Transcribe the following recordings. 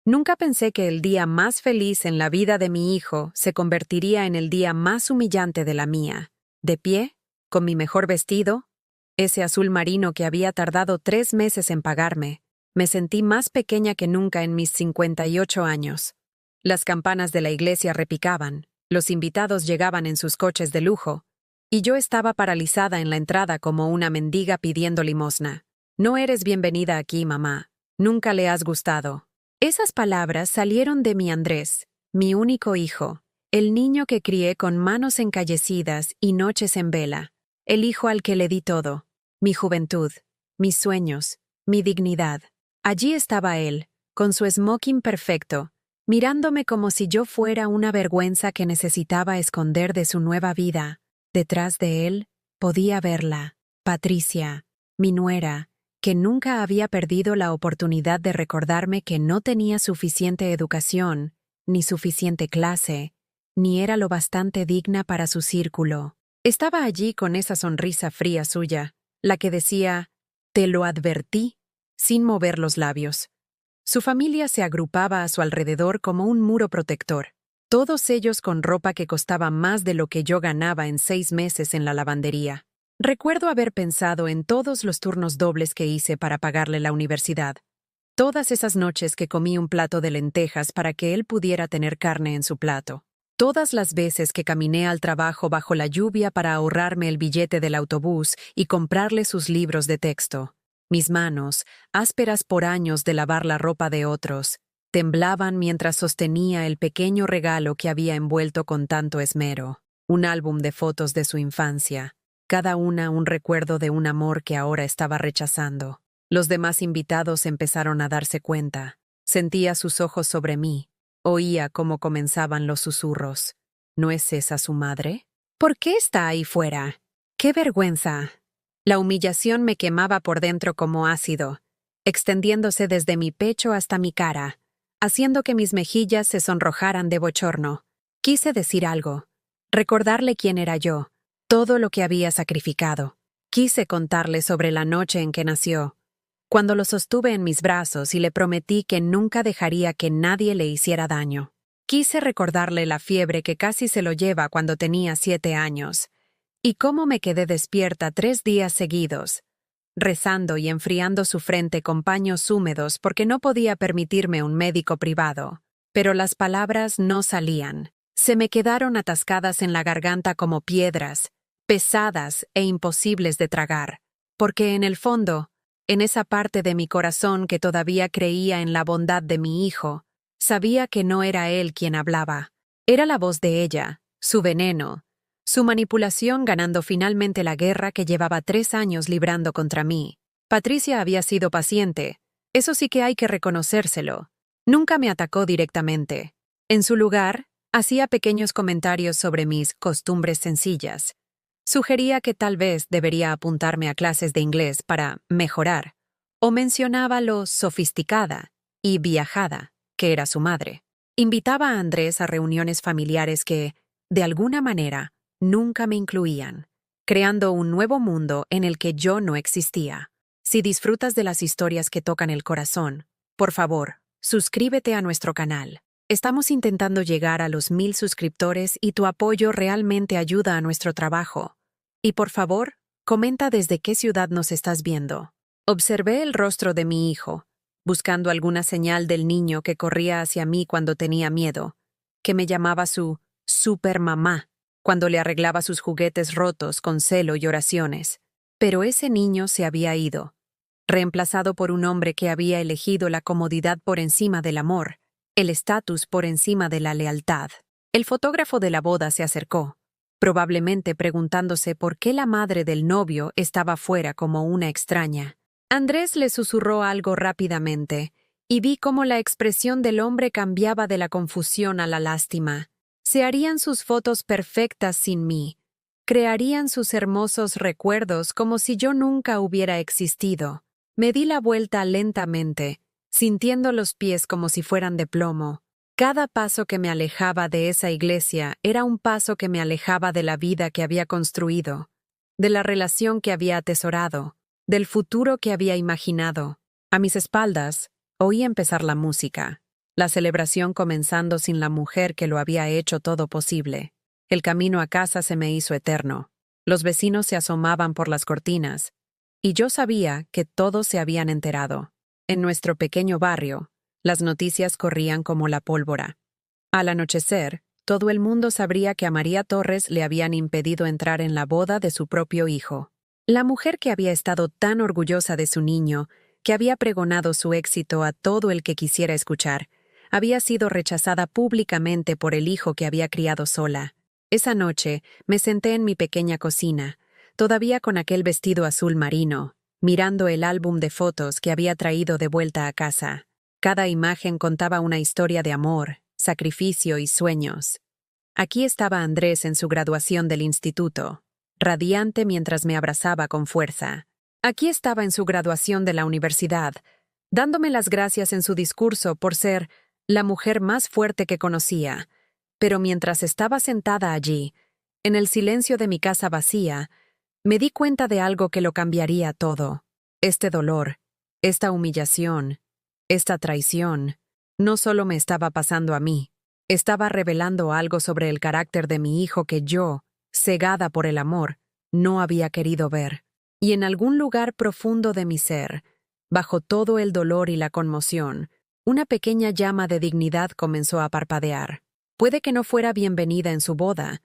Nunca pensé que el día más feliz en la vida de mi hijo se convertiría en el día más humillante de la mía. De pie, con mi mejor vestido, ese azul marino que había tardado 3 meses en pagarme, me sentí más pequeña que nunca en mis 58 años. Las campanas de la iglesia repicaban, los invitados llegaban en sus coches de lujo, y yo estaba paralizada en la entrada como una mendiga pidiendo limosna. No eres bienvenida aquí, mamá. Nunca le has gustado. Esas palabras salieron de mi Andrés, mi único hijo, el niño que crié con manos encallecidas y noches en vela, el hijo al que le di todo, mi juventud, mis sueños, mi dignidad. Allí estaba él, con su smoking perfecto, mirándome como si yo fuera una vergüenza que necesitaba esconder de su nueva vida. Detrás de él, podía verla, Patricia, mi nuera, que nunca había perdido la oportunidad de recordarme que no tenía suficiente educación, ni suficiente clase, ni era lo bastante digna para su círculo. Estaba allí con esa sonrisa fría suya, la que decía, «Te lo advertí», sin mover los labios. Su familia se agrupaba a su alrededor como un muro protector, todos ellos con ropa que costaba más de lo que yo ganaba en 6 meses en la lavandería. Recuerdo haber pensado en todos los turnos dobles que hice para pagarle la universidad. Todas esas noches que comí un plato de lentejas para que él pudiera tener carne en su plato. Todas las veces que caminé al trabajo bajo la lluvia para ahorrarme el billete del autobús y comprarle sus libros de texto. Mis manos, ásperas por años de lavar la ropa de otros, temblaban mientras sostenía el pequeño regalo que había envuelto con tanto esmero. Un álbum de fotos de su infancia. Cada una un recuerdo de un amor que ahora estaba rechazando. Los demás invitados empezaron a darse cuenta. Sentía sus ojos sobre mí. Oía cómo comenzaban los susurros. ¿No es esa su madre? ¿Por qué está ahí fuera? ¡Qué vergüenza! La humillación me quemaba por dentro como ácido, extendiéndose desde mi pecho hasta mi cara, haciendo que mis mejillas se sonrojaran de bochorno. Quise decir algo, recordarle quién era yo, todo lo que había sacrificado. Quise contarle sobre la noche en que nació, cuando lo sostuve en mis brazos y le prometí que nunca dejaría que nadie le hiciera daño. Quise recordarle la fiebre que casi se lo lleva cuando tenía 7 años, y cómo me quedé despierta 3 días seguidos, rezando y enfriando su frente con paños húmedos porque no podía permitirme un médico privado. Pero las palabras no salían. Se me quedaron atascadas en la garganta como piedras, pesadas e imposibles de tragar, porque en el fondo, en esa parte de mi corazón que todavía creía en la bondad de mi hijo, sabía que no era él quien hablaba. Era la voz de ella, su veneno, su manipulación ganando finalmente la guerra que llevaba 3 años librando contra mí. Patricia había sido paciente, eso sí que hay que reconocérselo. Nunca me atacó directamente. En su lugar, hacía pequeños comentarios sobre mis costumbres sencillas. Sugería que tal vez debería apuntarme a clases de inglés para mejorar, o mencionaba lo sofisticada y viajada que era su madre. Invitaba a Andrés a reuniones familiares que, de alguna manera, nunca me incluían, creando un nuevo mundo en el que yo no existía. Si disfrutas de las historias que tocan el corazón, por favor, suscríbete a nuestro canal. Estamos intentando llegar a los 1000 suscriptores y tu apoyo realmente ayuda a nuestro trabajo. Y por favor, comenta desde qué ciudad nos estás viendo. Observé el rostro de mi hijo, buscando alguna señal del niño que corría hacia mí cuando tenía miedo, que me llamaba su supermamá, cuando le arreglaba sus juguetes rotos con celo y oraciones. Pero ese niño se había ido, reemplazado por un hombre que había elegido la comodidad por encima del amor, el estatus por encima de la lealtad. El fotógrafo de la boda se acercó, probablemente preguntándose por qué la madre del novio estaba fuera como una extraña. Andrés le susurró algo rápidamente, y vi cómo la expresión del hombre cambiaba de la confusión a la lástima. Se harían sus fotos perfectas sin mí. Crearían sus hermosos recuerdos como si yo nunca hubiera existido. Me di la vuelta lentamente, sintiendo los pies como si fueran de plomo. Cada paso que me alejaba de esa iglesia era un paso que me alejaba de la vida que había construido, de la relación que había atesorado, del futuro que había imaginado. A mis espaldas, oí empezar la música. la celebración comenzando sin la mujer que lo había hecho todo posible. El camino a casa se me hizo eterno. Los vecinos se asomaban por las cortinas, y yo sabía que todos se habían enterado. En nuestro pequeño barrio, las noticias corrían como la pólvora. Al anochecer, todo el mundo sabría que a María Torres le habían impedido entrar en la boda de su propio hijo. La mujer que había estado tan orgullosa de su niño, que había pregonado su éxito a todo el que quisiera escuchar, había sido rechazada públicamente por el hijo que había criado sola. Esa noche me senté en mi pequeña cocina, todavía con aquel vestido azul marino, mirando el álbum de fotos que había traído de vuelta a casa. Cada imagen contaba una historia de amor, sacrificio y sueños. Aquí estaba Andrés en su graduación del instituto, radiante mientras me abrazaba con fuerza. Aquí estaba en su graduación de la universidad, dándome las gracias en su discurso por ser la mujer más fuerte que conocía. Pero mientras estaba sentada allí, en el silencio de mi casa vacía, me di cuenta de algo que lo cambiaría todo. Este dolor, esta humillación, esta traición, no solo me estaba pasando a mí, estaba revelando algo sobre el carácter de mi hijo que yo, cegada por el amor, no había querido ver. Y en algún lugar profundo de mi ser, bajo todo el dolor y la conmoción, una pequeña llama de dignidad comenzó a parpadear. Puede que no fuera bienvenida en su boda,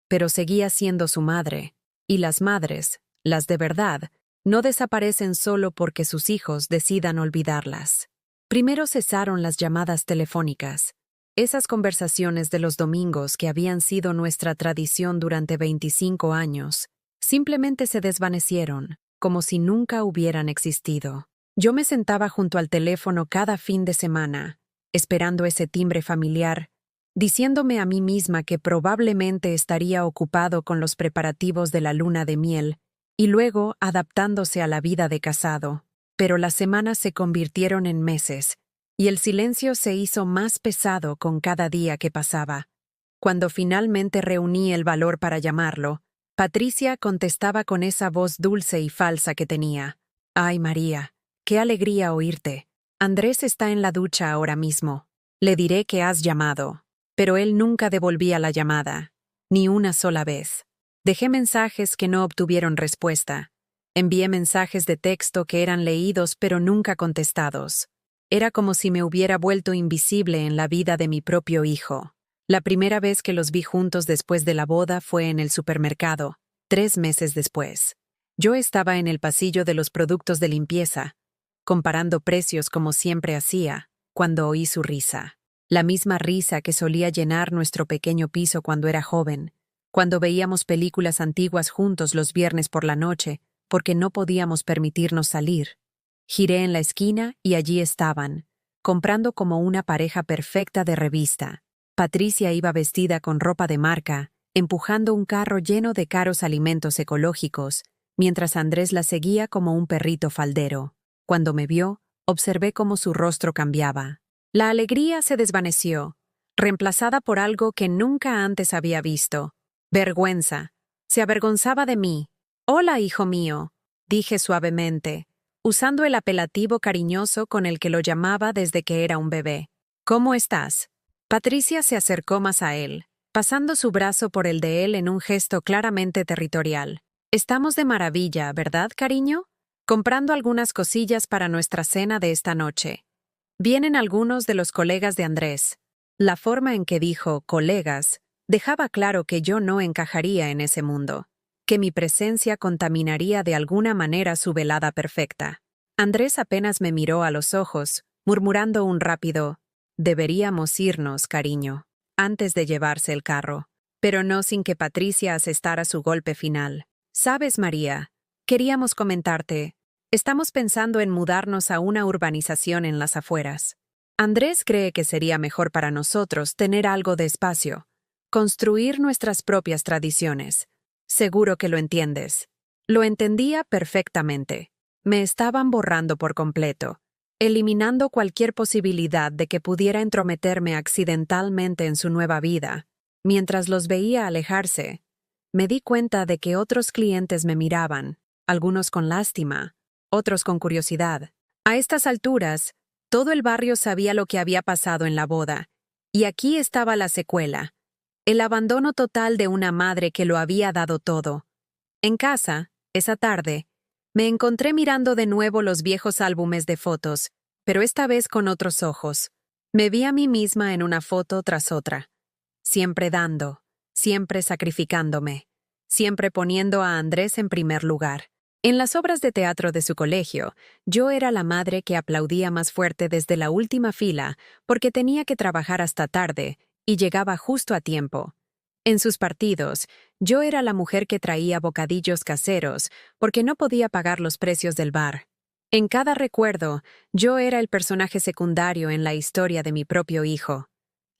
pero seguía siendo su madre. Y las madres, las de verdad, no desaparecen solo porque sus hijos decidan olvidarlas. Primero cesaron las llamadas telefónicas. Esas conversaciones de los domingos que habían sido nuestra tradición durante 25 años, simplemente se desvanecieron, como si nunca hubieran existido. Yo me sentaba junto al teléfono cada fin de semana, esperando ese timbre familiar, diciéndome a mí misma que probablemente estaría ocupado con los preparativos de la luna de miel y luego adaptándose a la vida de casado. Pero las semanas se convirtieron en meses, y el silencio se hizo más pesado con cada día que pasaba. Cuando finalmente reuní el valor para llamarlo, Patricia contestaba con esa voz dulce y falsa que tenía. «Ay, María, qué alegría oírte. Andrés está en la ducha ahora mismo. Le diré que has llamado». Pero él nunca devolvía la llamada, ni una sola vez. Dejé mensajes que no obtuvieron respuesta. Envié mensajes de texto que eran leídos pero nunca contestados. Era como si me hubiera vuelto invisible en la vida de mi propio hijo. La primera vez que los vi juntos después de la boda fue en el supermercado, 3 meses después. Yo estaba en el pasillo de los productos de limpieza, comparando precios como siempre hacía, cuando oí su risa. La misma risa que solía llenar nuestro pequeño piso cuando era joven, cuando veíamos películas antiguas juntos los viernes por la noche, porque no podíamos permitirnos salir. Giré en la esquina y allí estaban, comprando como una pareja perfecta de revista. Patricia iba vestida con ropa de marca, empujando un carro lleno de caros alimentos ecológicos, mientras Andrés la seguía como un perrito faldero. Cuando me vio, observé cómo su rostro cambiaba. La alegría se desvaneció, reemplazada por algo que nunca antes había visto. Vergüenza. Se avergonzaba de mí. «Hola, hijo mío», dije suavemente, usando el apelativo cariñoso con el que lo llamaba desde que era un bebé. «¿Cómo estás?» Patricia se acercó más a él, pasando su brazo por el de él en un gesto claramente territorial. «Estamos de maravilla, ¿verdad, cariño? Comprando algunas cosillas para nuestra cena de esta noche. Vienen algunos de los colegas de Andrés». La forma en que dijo «colegas» dejaba claro que yo no encajaría en ese mundo, que mi presencia contaminaría de alguna manera su velada perfecta. Andrés apenas me miró a los ojos, murmurando un rápido «deberíamos irnos, cariño», antes de llevarse el carro, pero no sin que Patricia asestara su golpe final. «¿Sabes, María? Queríamos comentarte. Estamos pensando en mudarnos a una urbanización en las afueras. Andrés cree que sería mejor para nosotros tener algo de espacio, construir nuestras propias tradiciones. Seguro que lo entiendes». Lo entendía perfectamente. Me estaban borrando por completo, eliminando cualquier posibilidad de que pudiera entrometerme accidentalmente en su nueva vida. Mientras los veía alejarse, me di cuenta de que otros clientes me miraban, algunos con lástima, otros con curiosidad. A estas alturas, Todo el barrio sabía lo que había pasado en la boda. Y aquí estaba la secuela. El abandono total de una madre que lo había dado todo. En casa, esa tarde, me encontré mirando de nuevo los viejos álbumes de fotos, pero esta vez con otros ojos. Me vi a mí misma en una foto tras otra. Siempre dando, siempre sacrificándome, siempre poniendo a Andrés en primer lugar. En las obras de teatro de su colegio, yo era la madre que aplaudía más fuerte desde la última fila porque tenía que trabajar hasta tarde y llegaba justo a tiempo. En sus partidos, yo era la mujer que traía bocadillos caseros porque no podía pagar los precios del bar. En cada recuerdo, yo era el personaje secundario en la historia de mi propio hijo.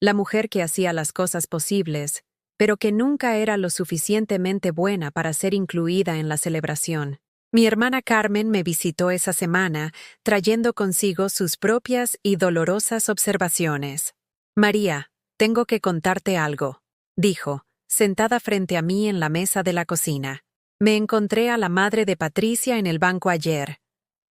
La mujer que hacía las cosas posibles, pero que nunca era lo suficientemente buena para ser incluida en la celebración. Mi hermana Carmen me visitó esa semana, trayendo consigo sus propias y dolorosas observaciones. «María, tengo que contarte algo», dijo, sentada frente a mí en la mesa de la cocina. «Me encontré a la madre de Patricia en el banco ayer.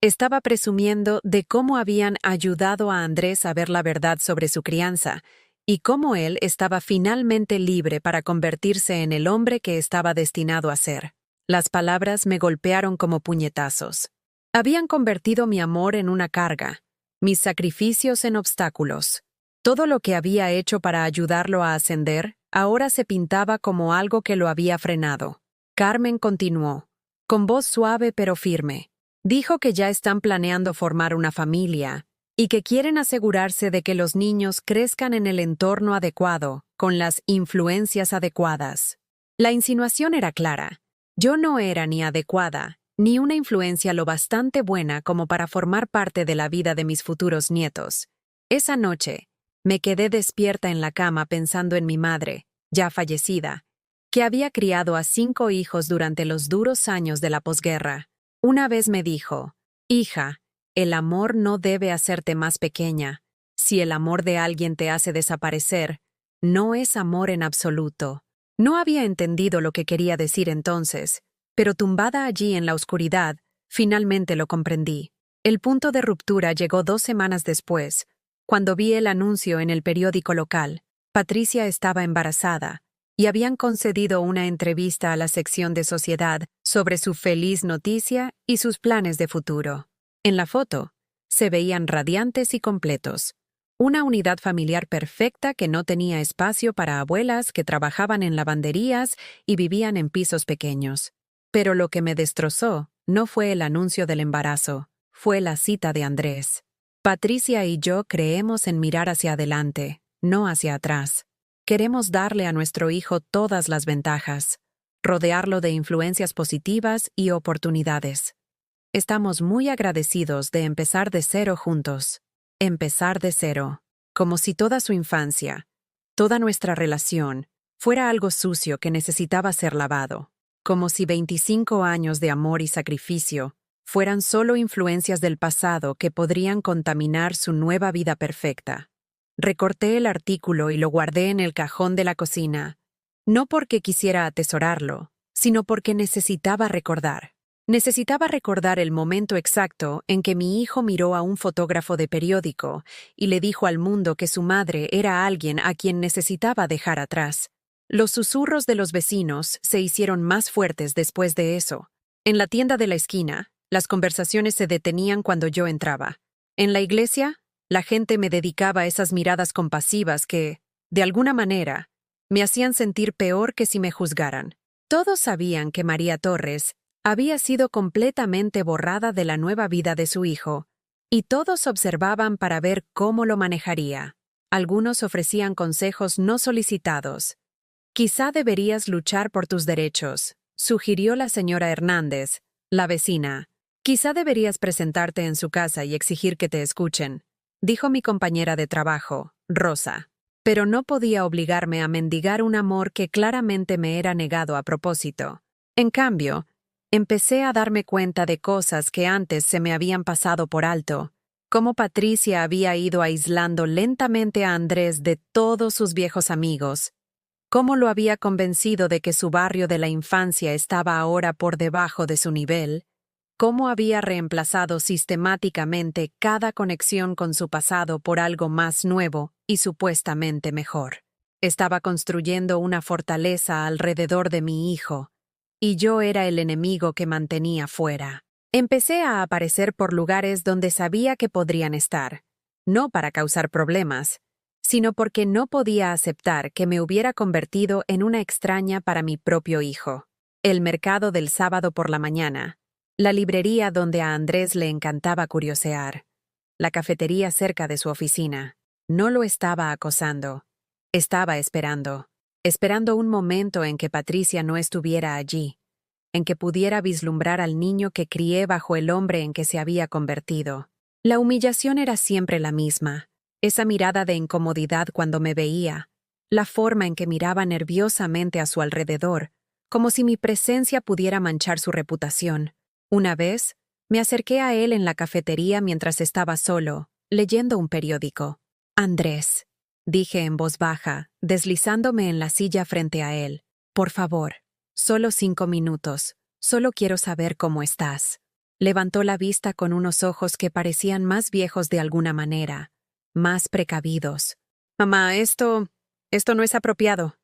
Estaba presumiendo de cómo habían ayudado a Andrés a ver la verdad sobre su crianza y cómo él estaba finalmente libre para convertirse en el hombre que estaba destinado a ser». Las palabras me golpearon como puñetazos. Habían convertido mi amor en una carga, mis sacrificios en obstáculos. Todo lo que había hecho para ayudarlo a ascender, ahora se pintaba como algo que lo había frenado. Carmen continuó, con voz suave pero firme. Dijo que ya están planeando formar una familia y que quieren asegurarse de que los niños crezcan en el entorno adecuado, con las influencias adecuadas. La insinuación era clara. Yo no era ni adecuada, ni una influencia lo bastante buena como para formar parte de la vida de mis futuros nietos. Esa noche, me quedé despierta en la cama pensando en mi madre, ya fallecida, que había criado a 5 hijos durante los duros años de la posguerra. Una vez me dijo, «Hija, el amor no debe hacerte más pequeña. Si el amor de alguien te hace desaparecer, no es amor en absoluto». No había entendido lo que quería decir entonces, pero tumbada allí en la oscuridad, finalmente lo comprendí. El punto de ruptura llegó 2 semanas después, cuando vi el anuncio en el periódico local. Patricia estaba embarazada, y habían concedido una entrevista a la sección de sociedad sobre su feliz noticia y sus planes de futuro. En la foto, se veían radiantes y completos. Una unidad familiar perfecta que no tenía espacio para abuelas que trabajaban en lavanderías y vivían en pisos pequeños. Pero lo que me destrozó no fue el anuncio del embarazo, fue la cita de Andrés. Patricia y yo creemos en mirar hacia adelante, no hacia atrás. Queremos darle a nuestro hijo todas las ventajas, rodearlo de influencias positivas y oportunidades. Estamos muy agradecidos de empezar de cero juntos. Empezar de cero, como si toda su infancia, toda nuestra relación, fuera algo sucio que necesitaba ser lavado, como si 25 años de amor y sacrificio fueran solo influencias del pasado que podrían contaminar su nueva vida perfecta. Recorté el artículo y lo guardé en el cajón de la cocina, no porque quisiera atesorarlo, sino porque necesitaba recordar. Necesitaba recordar el momento exacto en que mi hijo miró a un fotógrafo de periódico y le dijo al mundo que su madre era alguien a quien necesitaba dejar atrás. Los susurros de los vecinos se hicieron más fuertes después de eso. En la tienda de la esquina, las conversaciones se detenían cuando yo entraba. En la iglesia, la gente me dedicaba esas miradas compasivas que, de alguna manera, me hacían sentir peor que si me juzgaran. Todos sabían que María Torres había sido completamente borrada de la nueva vida de su hijo, y todos observaban para ver cómo lo manejaría. Algunos ofrecían consejos no solicitados. «Quizá deberías luchar por tus derechos», sugirió la señora Hernández, la vecina. «Quizá deberías presentarte en su casa y exigir que te escuchen», dijo mi compañera de trabajo, Rosa. Pero no podía obligarme a mendigar un amor que claramente me era negado a propósito. En cambio, empecé a darme cuenta de cosas que antes se me habían pasado por alto, cómo Patricia había ido aislando lentamente a Andrés de todos sus viejos amigos, cómo lo había convencido de que su barrio de la infancia estaba ahora por debajo de su nivel, cómo había reemplazado sistemáticamente cada conexión con su pasado por algo más nuevo y supuestamente mejor. Estaba construyendo una fortaleza alrededor de mi hijo, y yo era el enemigo que mantenía fuera. Empecé a aparecer por lugares donde sabía que podrían estar, no para causar problemas, sino porque no podía aceptar que me hubiera convertido en una extraña para mi propio hijo. El mercado del sábado por la mañana, la librería donde a Andrés le encantaba curiosear, la cafetería cerca de su oficina. No lo estaba acosando. Estaba esperando un momento en que Patricia no estuviera allí, en que pudiera vislumbrar al niño que crié bajo el hombre en que se había convertido. La humillación era siempre la misma, esa mirada de incomodidad cuando me veía, la forma en que miraba nerviosamente a su alrededor, como si mi presencia pudiera manchar su reputación. Una vez, me acerqué a él en la cafetería mientras estaba solo, leyendo un periódico. «Andrés», dije en voz baja, deslizándome en la silla frente a él. «Por favor, solo 5 minutos. Solo quiero saber cómo estás». Levantó la vista con unos ojos que parecían más viejos de alguna manera, más precavidos. «Mamá, esto no es apropiado.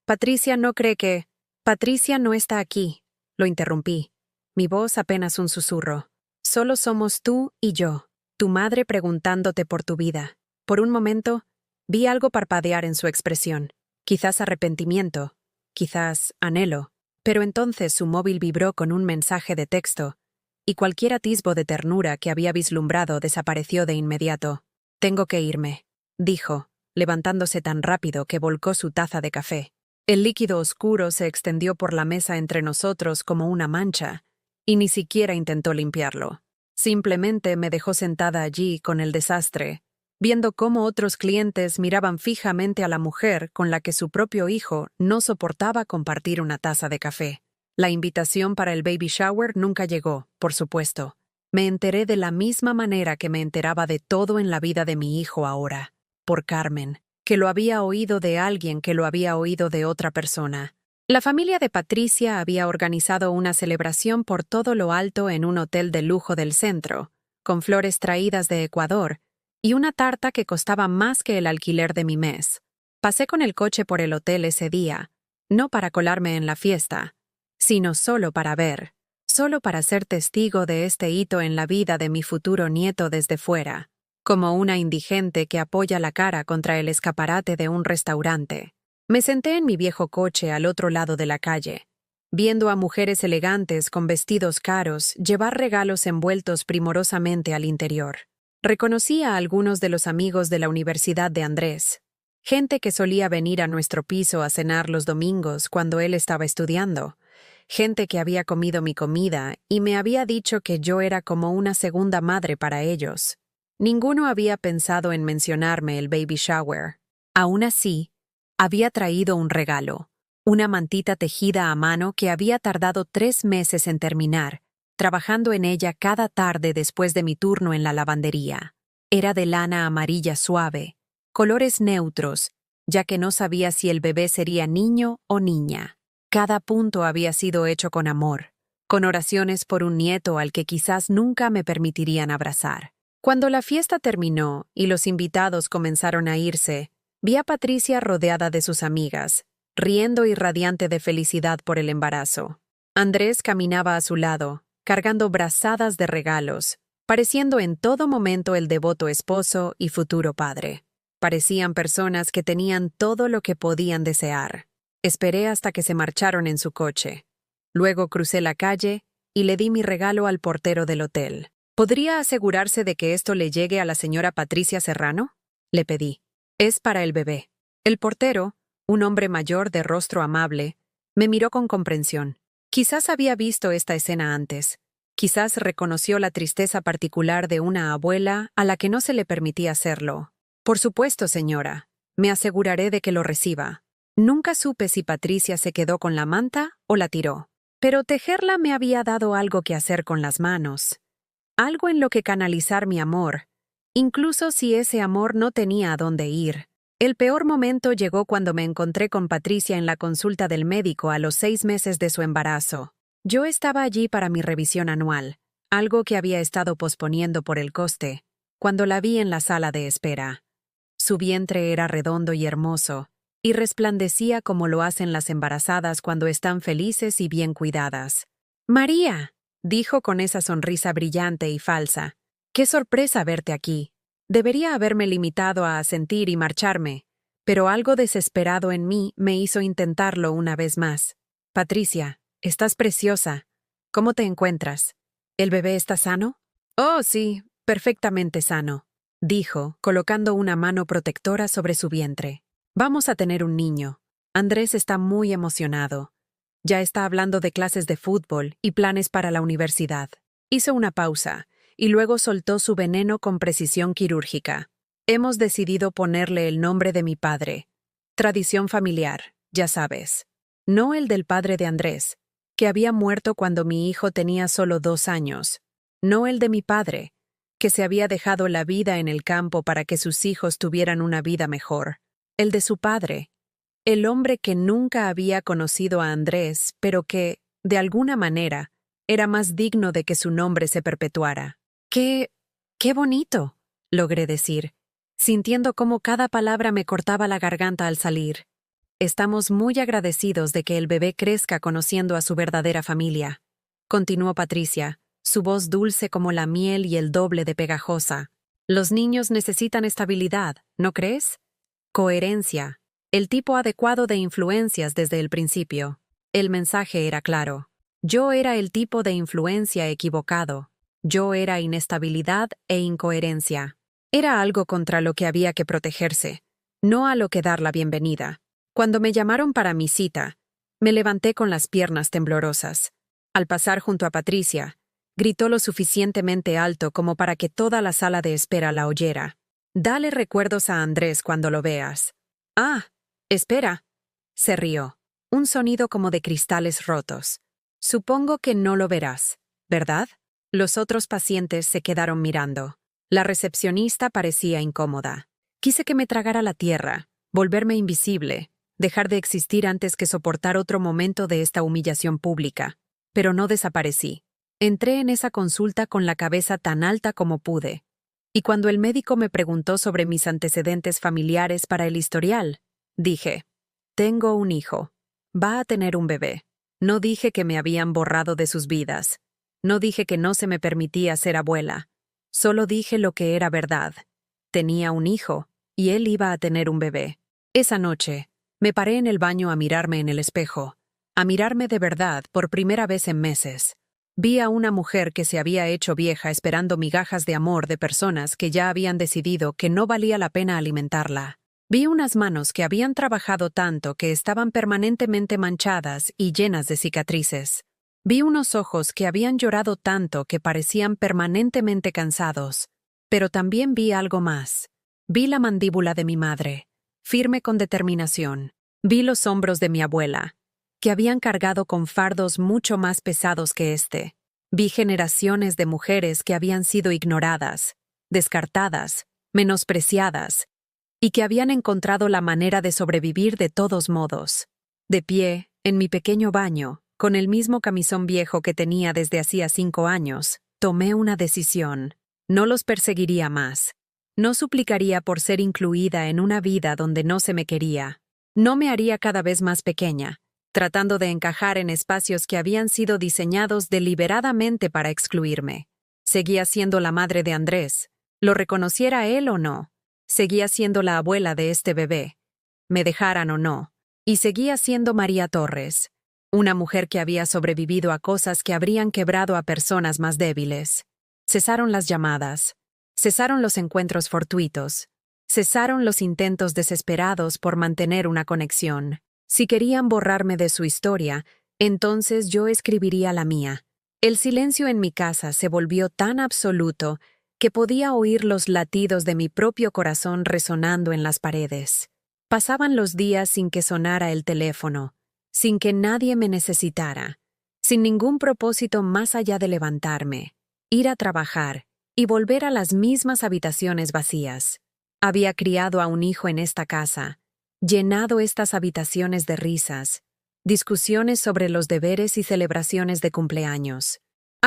Patricia no cree que... Patricia no está aquí», lo interrumpí. Mi voz apenas un susurro. «Solo somos tú y yo, tu madre preguntándote por tu vida». Por un momento, vi algo parpadear en su expresión. Quizás arrepentimiento, quizás anhelo. Pero entonces su móvil vibró con un mensaje de texto, y cualquier atisbo de ternura que había vislumbrado desapareció de inmediato. «Tengo que irme», dijo, levantándose tan rápido que volcó su taza de café. El líquido oscuro se extendió por la mesa entre nosotros como una mancha, y ni siquiera intentó limpiarlo. Simplemente me dejó sentada allí con el desastre, viendo cómo otros clientes miraban fijamente a la mujer con la que su propio hijo no soportaba compartir una taza de café. La invitación para el baby shower nunca llegó, por supuesto. Me enteré de la misma manera que me enteraba de todo en la vida de mi hijo ahora, por Carmen, que lo había oído de alguien que lo había oído de otra persona. La familia de Patricia había organizado una celebración por todo lo alto en un hotel de lujo del centro, con flores traídas de Ecuador, y una tarta que costaba más que el alquiler de mi mes. Pasé con el coche por el hotel ese día, no para colarme en la fiesta, sino solo para ver, solo para ser testigo de este hito en la vida de mi futuro nieto desde fuera, como una indigente que apoya la cara contra el escaparate de un restaurante. Me senté en mi viejo coche al otro lado de la calle, viendo a mujeres elegantes con vestidos caros llevar regalos envueltos primorosamente al interior. Reconocí a algunos de los amigos de la Universidad de Andrés, gente que solía venir a nuestro piso a cenar los domingos cuando él estaba estudiando, gente que había comido mi comida y me había dicho que yo era como una segunda madre para ellos. Ninguno había pensado en mencionarme el baby shower. Aún así, había traído un regalo, una mantita tejida a mano que había tardado 3 meses en terminar, trabajando en ella cada tarde después de mi turno en la lavandería. Era de lana amarilla suave, colores neutros, ya que no sabía si el bebé sería niño o niña. Cada punto había sido hecho con amor, con oraciones por un nieto al que quizás nunca me permitirían abrazar. Cuando la fiesta terminó y los invitados comenzaron a irse, vi a Patricia rodeada de sus amigas, riendo y radiante de felicidad por el embarazo. Andrés caminaba a su lado, cargando brazadas de regalos, pareciendo en todo momento el devoto esposo y futuro padre. Parecían personas que tenían todo lo que podían desear. Esperé hasta que se marcharon en su coche. Luego crucé la calle y le di mi regalo al portero del hotel. ¿Podría asegurarse de que esto le llegue a la señora Patricia Serrano?, le pedí. «Es para el bebé». El portero, un hombre mayor de rostro amable, me miró con comprensión. Quizás había visto esta escena antes. Quizás reconoció la tristeza particular de una abuela a la que no se le permitía hacerlo. «Por supuesto, señora. Me aseguraré de que lo reciba». Nunca supe si Patricia se quedó con la manta o la tiró. Pero tejerla me había dado algo que hacer con las manos. Algo en lo que canalizar mi amor, incluso si ese amor no tenía a dónde ir. El peor momento llegó cuando me encontré con Patricia en la consulta del médico a los 6 meses de su embarazo. Yo estaba allí para mi revisión anual, algo que había estado posponiendo por el coste, cuando la vi en la sala de espera. Su vientre era redondo y hermoso, y resplandecía como lo hacen las embarazadas cuando están felices y bien cuidadas. «María», dijo con esa sonrisa brillante y falsa, «qué sorpresa verte aquí. Debería haberme limitado a asentir y marcharme, pero algo desesperado en mí me hizo intentarlo una vez más. Patricia, estás preciosa. ¿Cómo te encuentras? ¿El bebé está sano?» «Oh, sí, perfectamente sano», dijo, colocando una mano protectora sobre su vientre. «Vamos a tener un niño. Andrés está muy emocionado. Ya está hablando de clases de fútbol y planes para la universidad». Hizo una pausa, y luego soltó su veneno con precisión quirúrgica. «Hemos decidido ponerle el nombre de mi padre. Tradición familiar, ya sabes. No el del padre de Andrés, que había muerto cuando mi hijo tenía solo 2 años. No el de mi padre, que se había dejado la vida en el campo para que sus hijos tuvieran una vida mejor. El de su padre, el hombre que nunca había conocido a Andrés, pero que, de alguna manera, era más digno de que su nombre se perpetuara. ¡Qué bonito!», logré decir, sintiendo cómo cada palabra me cortaba la garganta al salir. «Estamos muy agradecidos de que el bebé crezca conociendo a su verdadera familia», continuó Patricia, su voz dulce como la miel y el doble de pegajosa. «Los niños necesitan estabilidad, ¿no crees? Coherencia, el tipo adecuado de influencias desde el principio». El mensaje era claro. Yo era el tipo de influencia equivocado. Yo era inestabilidad e incoherencia. Era algo contra lo que había que protegerse, no a lo que dar la bienvenida. Cuando me llamaron para mi cita, me levanté con las piernas temblorosas. Al pasar junto a Patricia, gritó lo suficientemente alto como para que toda la sala de espera la oyera. «Dale recuerdos a Andrés cuando lo veas». «Ah, espera», se rió. Un sonido como de cristales rotos. «Supongo que no lo verás, ¿verdad?». Los otros pacientes se quedaron mirando. La recepcionista parecía incómoda. Quise que me tragara la tierra, volverme invisible, dejar de existir antes que soportar otro momento de esta humillación pública. Pero no desaparecí. Entré en esa consulta con la cabeza tan alta como pude. Y cuando el médico me preguntó sobre mis antecedentes familiares para el historial, dije: «Tengo un hijo. Va a tener un bebé». No dije que me habían borrado de sus vidas. No dije que no se me permitía ser abuela. Solo dije lo que era verdad. Tenía un hijo, y él iba a tener un bebé. Esa noche, me paré en el baño a mirarme en el espejo, a mirarme de verdad por primera vez en meses. Vi a una mujer que se había hecho vieja esperando migajas de amor de personas que ya habían decidido que no valía la pena alimentarla. Vi unas manos que habían trabajado tanto que estaban permanentemente manchadas y llenas de cicatrices. Vi unos ojos que habían llorado tanto que parecían permanentemente cansados. Pero también vi algo más. Vi la mandíbula de mi madre, firme con determinación. Vi los hombros de mi abuela, que habían cargado con fardos mucho más pesados que este. Vi generaciones de mujeres que habían sido ignoradas, descartadas, menospreciadas, y que habían encontrado la manera de sobrevivir de todos modos. De pie, en mi pequeño baño, con el mismo camisón viejo que tenía desde hacía 5 años, tomé una decisión. No los perseguiría más. No suplicaría por ser incluida en una vida donde no se me quería. No me haría cada vez más pequeña, tratando de encajar en espacios que habían sido diseñados deliberadamente para excluirme. Seguía siendo la madre de Andrés, lo reconociera él o no. Seguía siendo la abuela de este bebé, me dejaran o no, y seguía siendo María Torres, una mujer que había sobrevivido a cosas que habrían quebrado a personas más débiles. Cesaron las llamadas, cesaron los encuentros fortuitos, cesaron los intentos desesperados por mantener una conexión. Si querían borrarme de su historia, entonces yo escribiría la mía. El silencio en mi casa se volvió tan absoluto que podía oír los latidos de mi propio corazón resonando en las paredes. Pasaban los días sin que sonara el teléfono, sin que nadie me necesitara, sin ningún propósito más allá de levantarme, ir a trabajar y volver a las mismas habitaciones vacías. Había criado a un hijo en esta casa, llenado estas habitaciones de risas, discusiones sobre los deberes y celebraciones de cumpleaños.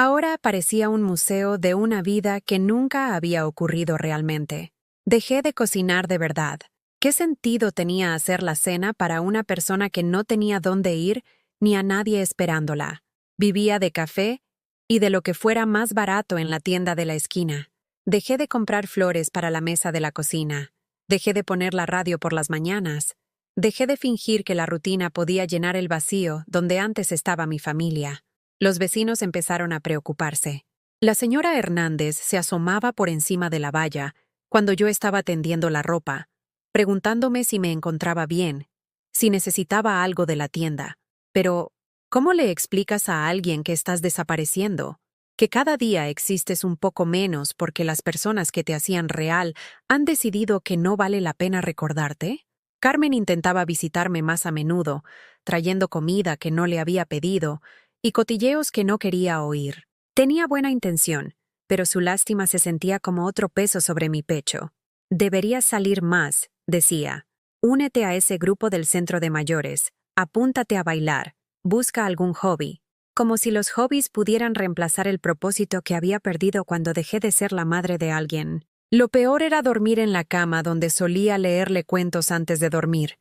Ahora parecía un museo de una vida que nunca había ocurrido realmente. Dejé de cocinar de verdad. ¿Qué sentido tenía hacer la cena para una persona que no tenía dónde ir ni a nadie esperándola? Vivía de café y de lo que fuera más barato en la tienda de la esquina. Dejé de comprar flores para la mesa de la cocina. Dejé de poner la radio por las mañanas. Dejé de fingir que la rutina podía llenar el vacío donde antes estaba mi familia. Los vecinos empezaron a preocuparse. La señora Hernández se asomaba por encima de la valla cuando yo estaba tendiendo la ropa, preguntándome si me encontraba bien, si necesitaba algo de la tienda. Pero, ¿cómo le explicas a alguien que estás desapareciendo? Que cada día existes un poco menos porque las personas que te hacían real han decidido que no vale la pena recordarte? Carmen intentaba visitarme más a menudo, trayendo comida que no le había pedido y cotilleos que no quería oír. Tenía buena intención, pero su lástima se sentía como otro peso sobre mi pecho. Deberías salir más, decía. Únete a ese grupo del centro de mayores, apúntate a bailar, busca algún hobby. Como si los hobbies pudieran reemplazar el propósito que había perdido cuando dejé de ser la madre de alguien. Lo peor era dormir en la cama donde solía leerle cuentos antes de dormir,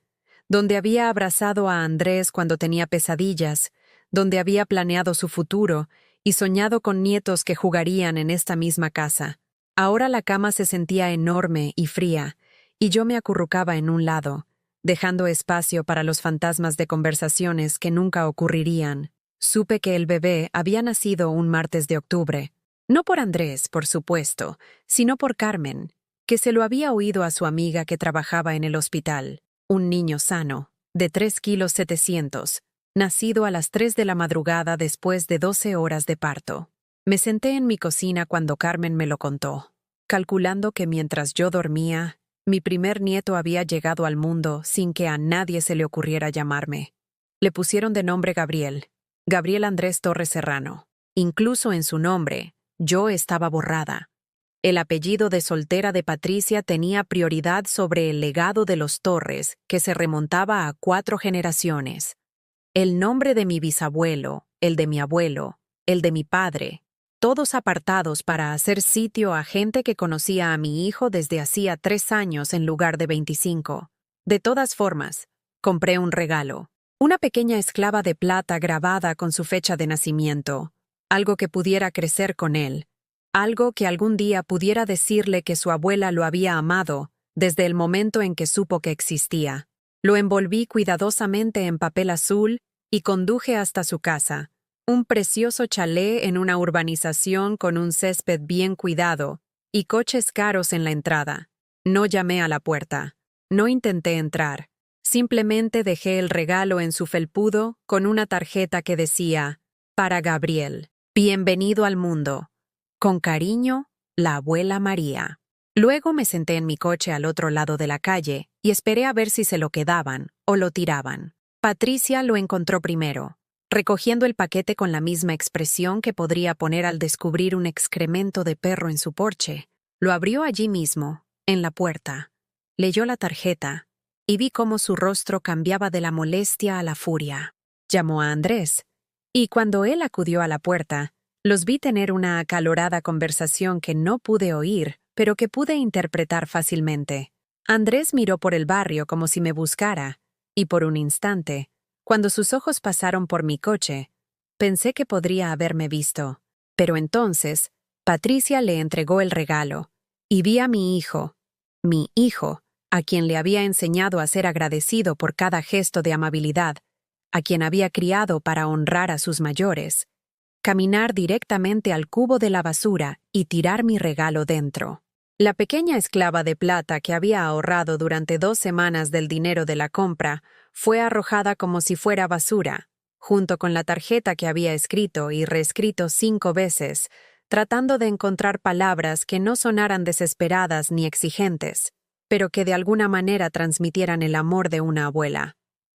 donde había abrazado a Andrés cuando tenía pesadillas, donde había planeado su futuro y soñado con nietos que jugarían en esta misma casa. Ahora la cama se sentía enorme y fría, y yo me acurrucaba en un lado, dejando espacio para los fantasmas de conversaciones que nunca ocurrirían. Supe que el bebé había nacido un martes de octubre. No por Andrés, por supuesto, sino por Carmen, que se lo había oído a su amiga que trabajaba en el hospital. Un niño sano, de 3,7 kilos, nacido a las 3 de la madrugada después de 12 horas de parto. Me senté en mi cocina cuando Carmen me lo contó, calculando que mientras yo dormía, mi primer nieto había llegado al mundo sin que a nadie se le ocurriera llamarme. Le pusieron de nombre Gabriel, Gabriel Andrés Torres Serrano. Incluso en su nombre, yo estaba borrada. El apellido de soltera de Patricia tenía prioridad sobre el legado de los Torres, que se remontaba a 4 generaciones. El nombre de mi bisabuelo, el de mi abuelo, el de mi padre, todos apartados para hacer sitio a gente que conocía a mi hijo desde hacía 3 años en lugar de 25. De todas formas, compré un regalo, una pequeña esclava de plata grabada con su fecha de nacimiento, algo que pudiera crecer con él, algo que algún día pudiera decirle que su abuela lo había amado desde el momento en que supo que existía. Lo envolví cuidadosamente en papel azul y conduje hasta su casa, un precioso chalet en una urbanización con un césped bien cuidado y coches caros en la entrada. No llamé a la puerta. No intenté entrar. Simplemente dejé el regalo en su felpudo con una tarjeta que decía: para Gabriel, bienvenido al mundo. Con cariño, la abuela María. Luego me senté en mi coche al otro lado de la calle y esperé a ver si se lo quedaban o lo tiraban. Patricia lo encontró primero, recogiendo el paquete con la misma expresión que podría poner al descubrir un excremento de perro en su porche. Lo abrió allí mismo, en la puerta. Leyó la tarjeta y vi cómo su rostro cambiaba de la molestia a la furia. Llamó a Andrés, y cuando él acudió a la puerta, los vi tener una acalorada conversación que no pude oír, pero que pude interpretar fácilmente. Andrés miró por el barrio como si me buscara, y por un instante, cuando sus ojos pasaron por mi coche, pensé que podría haberme visto. Pero entonces, Patricia le entregó el regalo, y vi a mi hijo, a quien le había enseñado a ser agradecido por cada gesto de amabilidad, a quien había criado para honrar a sus mayores, caminar directamente al cubo de la basura y tirar mi regalo dentro. La pequeña esclava de plata que había ahorrado durante 2 semanas del dinero de la compra fue arrojada como si fuera basura, junto con la tarjeta que había escrito y reescrito 5 veces, tratando de encontrar palabras que no sonaran desesperadas ni exigentes, pero que de alguna manera transmitieran el amor de una abuela.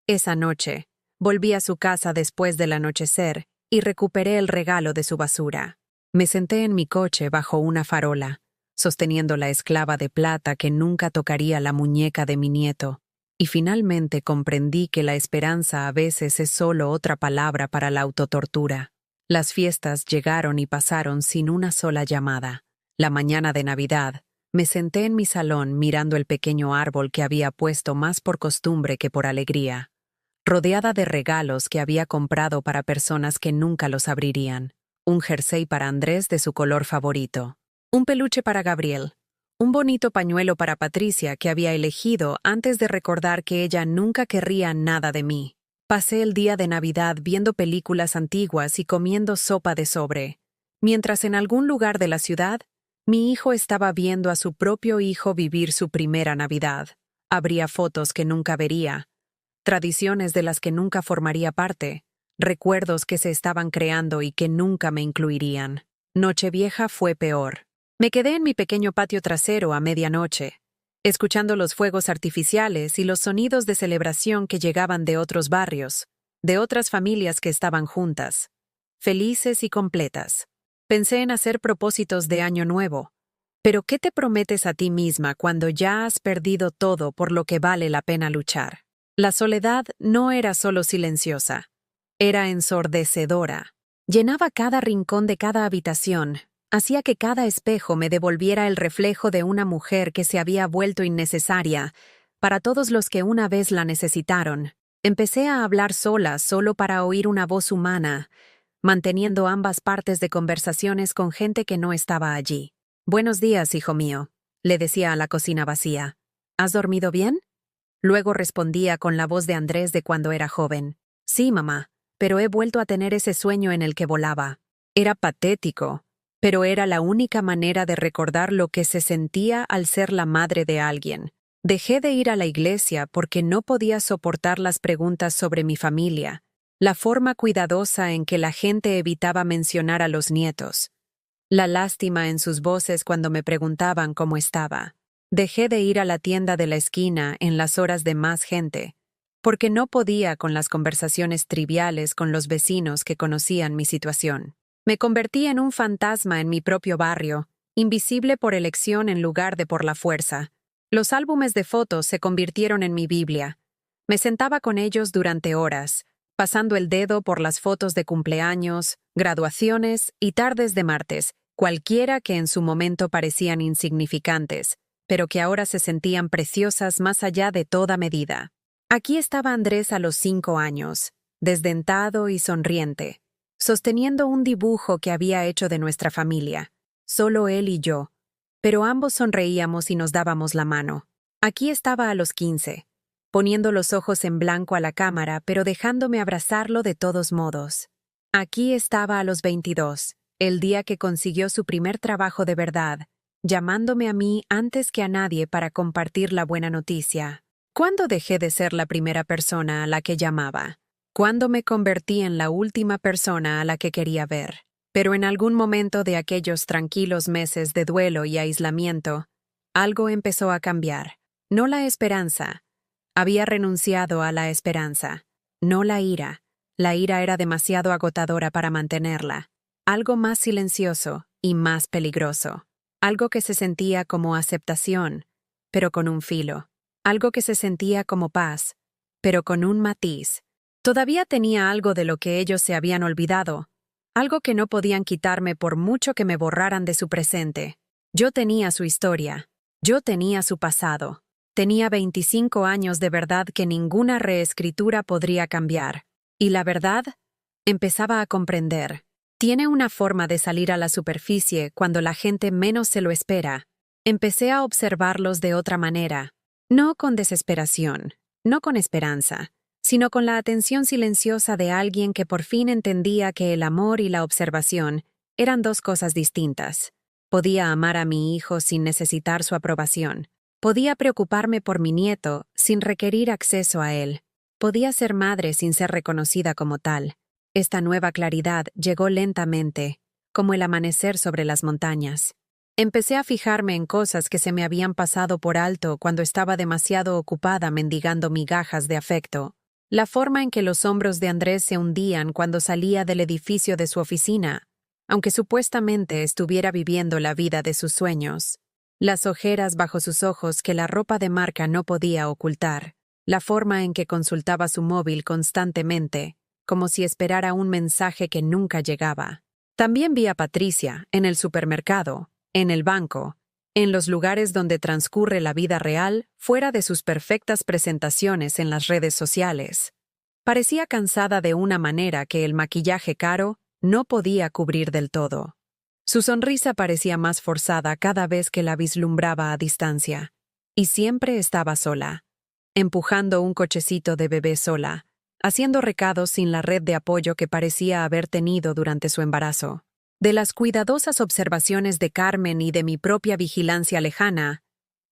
Esa noche, volví a su casa después del anochecer y recuperé el regalo de su basura. Me senté en mi coche bajo una farola, sosteniendo la esclava de plata que nunca tocaría la muñeca de mi nieto, y finalmente comprendí que la esperanza a veces es solo otra palabra para la autotortura. Las fiestas llegaron y pasaron sin una sola llamada. La mañana de Navidad, me senté en mi salón mirando el pequeño árbol que había puesto más por costumbre que por alegría, rodeada de regalos que había comprado para personas que nunca los abrirían. Un jersey para Andrés de su color favorito, un peluche para Gabriel, un bonito pañuelo para Patricia que había elegido antes de recordar que ella nunca querría nada de mí. Pasé el día de Navidad viendo películas antiguas y comiendo sopa de sobre, mientras en algún lugar de la ciudad, mi hijo estaba viendo a su propio hijo vivir su primera Navidad. Habría fotos que nunca vería, tradiciones de las que nunca formaría parte, recuerdos que se estaban creando y que nunca me incluirían. Nochevieja fue peor. Me quedé en mi pequeño patio trasero a medianoche, escuchando los fuegos artificiales y los sonidos de celebración que llegaban de otros barrios, de otras familias que estaban juntas, felices y completas. Pensé en hacer propósitos de año nuevo. Pero ¿qué te prometes a ti misma cuando ya has perdido todo por lo que vale la pena luchar? La soledad no era solo silenciosa, era ensordecedora. Llenaba cada rincón de cada habitación, hacía que cada espejo me devolviera el reflejo de una mujer que se había vuelto innecesaria para todos los que una vez la necesitaron. Empecé a hablar sola, solo para oír una voz humana, manteniendo ambas partes de conversaciones con gente que no estaba allí. «Buenos días, hijo mío», le decía a la cocina vacía. «¿Has dormido bien?». Luego respondía con la voz de Andrés de cuando era joven. «Sí, mamá, pero he vuelto a tener ese sueño en el que volaba». Era patético, pero era la única manera de recordar lo que se sentía al ser la madre de alguien. Dejé de ir a la iglesia porque no podía soportar las preguntas sobre mi familia, la forma cuidadosa en que la gente evitaba mencionar a los nietos, la lástima en sus voces cuando me preguntaban cómo estaba. Dejé de ir a la tienda de la esquina en las horas de más gente, porque no podía con las conversaciones triviales con los vecinos que conocían mi situación. Me convertí en un fantasma en mi propio barrio, invisible por elección en lugar de por la fuerza. Los álbumes de fotos se convirtieron en mi Biblia. Me sentaba con ellos durante horas, pasando el dedo por las fotos de cumpleaños, graduaciones y tardes de martes, cualquiera que en su momento parecían insignificantes, pero que ahora se sentían preciosas más allá de toda medida. Aquí estaba Andrés a los 5 años, desdentado y sonriente, sosteniendo un dibujo que había hecho de nuestra familia, solo él y yo, pero ambos sonreíamos y nos dábamos la mano. Aquí estaba a los 15, poniendo los ojos en blanco a la cámara, pero dejándome abrazarlo de todos modos. Aquí estaba a los 22, el día que consiguió su primer trabajo de verdad, llamándome a mí antes que a nadie para compartir la buena noticia. ¿Cuándo dejé de ser la primera persona a la que llamaba? ¿Cuándo me convertí en la última persona a la que quería ver? Pero en algún momento de aquellos tranquilos meses de duelo y aislamiento, algo empezó a cambiar. No la esperanza. Había renunciado a la esperanza. No la ira. La ira era demasiado agotadora para mantenerla. Algo más silencioso y más peligroso. Algo que se sentía como aceptación, pero con un filo. Algo que se sentía como paz, pero con un matiz. Todavía tenía algo de lo que ellos se habían olvidado, algo que no podían quitarme por mucho que me borraran de su presente. Yo tenía su historia, yo tenía su pasado. Tenía 25 años de verdad que ninguna reescritura podría cambiar. Y la verdad, empezaba a comprender. Tiene una forma de salir a la superficie cuando la gente menos se lo espera. Empecé a observarlos de otra manera, no con desesperación, no con esperanza, sino con la atención silenciosa de alguien que por fin entendía que el amor y la observación eran dos cosas distintas. Podía amar a mi hijo sin necesitar su aprobación. Podía preocuparme por mi nieto sin requerir acceso a él. Podía ser madre sin ser reconocida como tal. Esta nueva claridad llegó lentamente, como el amanecer sobre las montañas. Empecé a fijarme en cosas que se me habían pasado por alto cuando estaba demasiado ocupada mendigando migajas de afecto. La forma en que los hombros de Andrés se hundían cuando salía del edificio de su oficina, aunque supuestamente estuviera viviendo la vida de sus sueños. Las ojeras bajo sus ojos que la ropa de marca no podía ocultar. La forma en que consultaba su móvil constantemente, como si esperara un mensaje que nunca llegaba. También vi a Patricia, en el supermercado, en el banco, en los lugares donde transcurre la vida real, fuera de sus perfectas presentaciones en las redes sociales. Parecía cansada de una manera que el maquillaje caro no podía cubrir del todo. Su sonrisa parecía más forzada cada vez que la vislumbraba a distancia. Y siempre estaba sola, empujando un cochecito de bebé sola, haciendo recados sin la red de apoyo que parecía haber tenido durante su embarazo. De las cuidadosas observaciones de Carmen y de mi propia vigilancia lejana,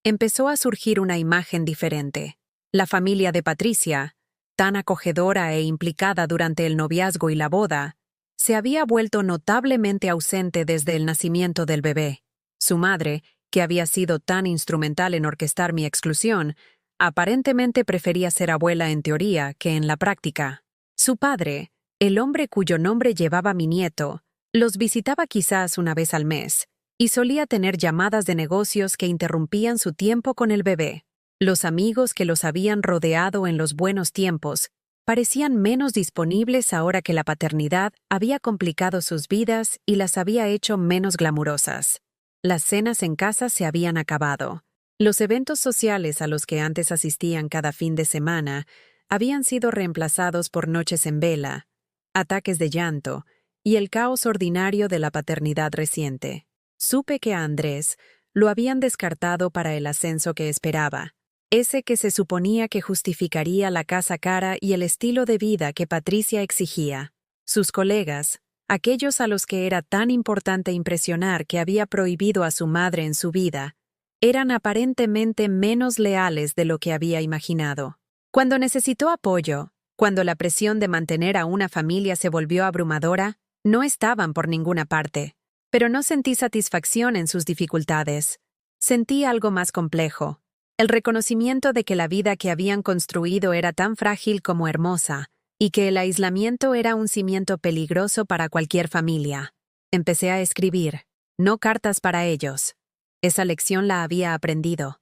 empezó a surgir una imagen diferente. La familia de Patricia, tan acogedora e implicada durante el noviazgo y la boda, se había vuelto notablemente ausente desde el nacimiento del bebé. Su madre, que había sido tan instrumental en orquestar mi exclusión, aparentemente prefería ser abuela en teoría que en la práctica. Su padre, el hombre cuyo nombre llevaba mi nieto, los visitaba quizás una vez al mes, y solía tener llamadas de negocios que interrumpían su tiempo con el bebé. Los amigos que los habían rodeado en los buenos tiempos parecían menos disponibles ahora que la paternidad había complicado sus vidas y las había hecho menos glamurosas. Las cenas en casa se habían acabado. Los eventos sociales a los que antes asistían cada fin de semana habían sido reemplazados por noches en vela, ataques de llanto y el caos ordinario de la paternidad reciente. Supe que a Andrés lo habían descartado para el ascenso que esperaba, ese que se suponía que justificaría la casa cara y el estilo de vida que Patricia exigía. Sus colegas, aquellos a los que era tan importante impresionar que había prohibido a su madre en su vida, eran aparentemente menos leales de lo que había imaginado. Cuando necesitó apoyo, cuando la presión de mantener a una familia se volvió abrumadora, no estaban por ninguna parte. Pero no sentí satisfacción en sus dificultades. Sentí algo más complejo. El reconocimiento de que la vida que habían construido era tan frágil como hermosa, y que el aislamiento era un cimiento peligroso para cualquier familia. Empecé a escribir, no cartas para ellos. Esa lección la había aprendido.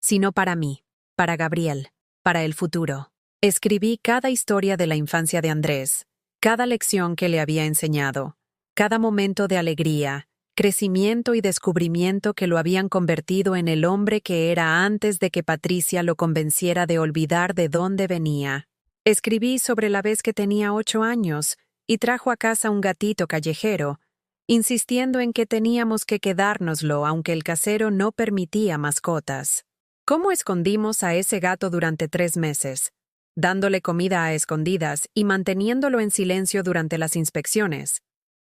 Sino para mí, para Gabriel, para el futuro. Escribí cada historia de la infancia de Andrés, cada lección que le había enseñado, cada momento de alegría, crecimiento y descubrimiento que lo habían convertido en el hombre que era antes de que Patricia lo convenciera de olvidar de dónde venía. Escribí sobre la vez que tenía 8 años y trajo a casa un gatito callejero, insistiendo en que teníamos que quedárnoslo aunque el casero no permitía mascotas. ¿Cómo escondimos a ese gato durante 3 meses? Dándole comida a escondidas y manteniéndolo en silencio durante las inspecciones,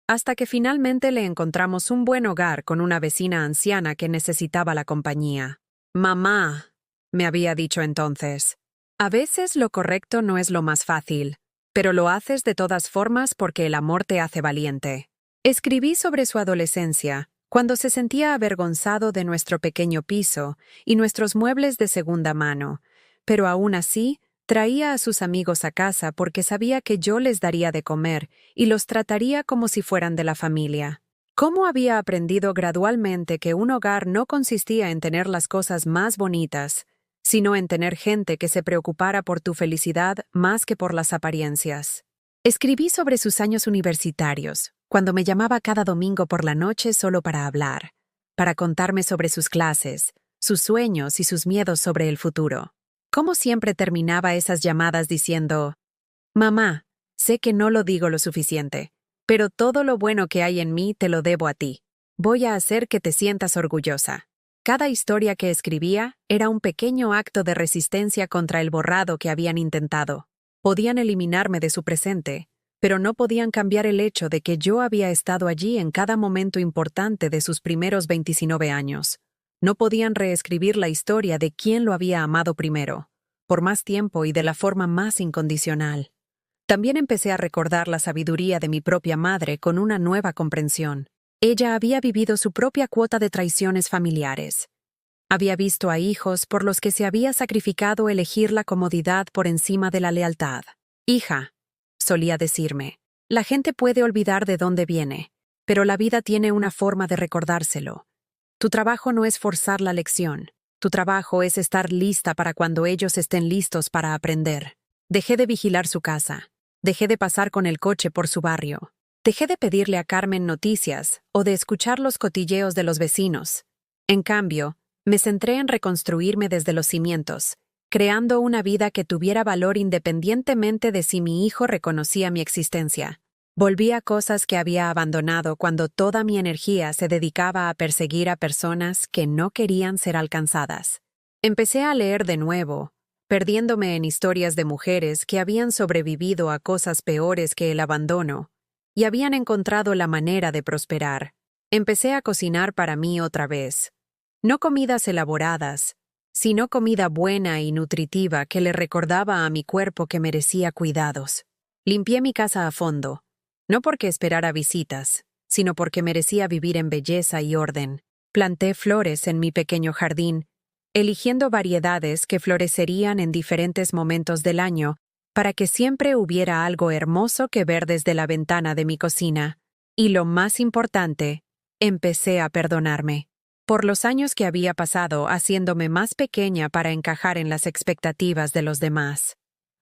hasta que finalmente le encontramos un buen hogar con una vecina anciana que necesitaba la compañía. «Mamá», me había dicho entonces, «a veces lo correcto no es lo más fácil, pero lo haces de todas formas porque el amor te hace valiente». Escribí sobre su adolescencia, cuando se sentía avergonzado de nuestro pequeño piso y nuestros muebles de segunda mano, pero aún así traía a sus amigos a casa porque sabía que yo les daría de comer y los trataría como si fueran de la familia. ¿Cómo había aprendido gradualmente que un hogar no consistía en tener las cosas más bonitas, sino en tener gente que se preocupara por tu felicidad más que por las apariencias? Escribí sobre sus años universitarios, cuando me llamaba cada domingo por la noche solo para hablar, para contarme sobre sus clases, sus sueños y sus miedos sobre el futuro. Cómo siempre terminaba esas llamadas diciendo, «Mamá, sé que no lo digo lo suficiente, pero todo lo bueno que hay en mí te lo debo a ti. Voy a hacer que te sientas orgullosa». Cada historia que escribía era un pequeño acto de resistencia contra el borrado que habían intentado. Podían eliminarme de su presente, pero no podían cambiar el hecho de que yo había estado allí en cada momento importante de sus primeros 29 años. No podían reescribir la historia de quién lo había amado primero, por más tiempo y de la forma más incondicional. También empecé a recordar la sabiduría de mi propia madre con una nueva comprensión. Ella había vivido su propia cuota de traiciones familiares. Había visto a hijos por los que se había sacrificado elegir la comodidad por encima de la lealtad. «Hija», solía decirme, «la gente puede olvidar de dónde viene, pero la vida tiene una forma de recordárselo. Tu trabajo no es forzar la lección. Tu trabajo es estar lista para cuando ellos estén listos para aprender». Dejé de vigilar su casa. Dejé de pasar con el coche por su barrio. Dejé de pedirle a Carmen noticias o de escuchar los cotilleos de los vecinos. En cambio, me centré en reconstruirme desde los cimientos, creando una vida que tuviera valor independientemente de si mi hijo reconocía mi existencia. Volví a cosas que había abandonado cuando toda mi energía se dedicaba a perseguir a personas que no querían ser alcanzadas. Empecé a leer de nuevo, perdiéndome en historias de mujeres que habían sobrevivido a cosas peores que el abandono y habían encontrado la manera de prosperar. Empecé a cocinar para mí otra vez. No comidas elaboradas, sino comida buena y nutritiva que le recordaba a mi cuerpo que merecía cuidados. Limpié mi casa a fondo, no porque esperara visitas, sino porque merecía vivir en belleza y orden. Planté flores en mi pequeño jardín, eligiendo variedades que florecerían en diferentes momentos del año para que siempre hubiera algo hermoso que ver desde la ventana de mi cocina. Y lo más importante, empecé a perdonarme. Por los años que había pasado haciéndome más pequeña para encajar en las expectativas de los demás.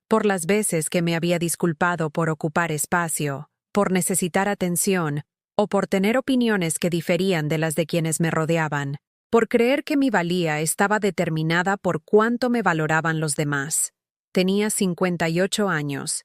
Por las veces que me había disculpado por ocupar espacio, por necesitar atención o por tener opiniones que diferían de las de quienes me rodeaban, por creer que mi valía estaba determinada por cuánto me valoraban los demás. Tenía 58 años,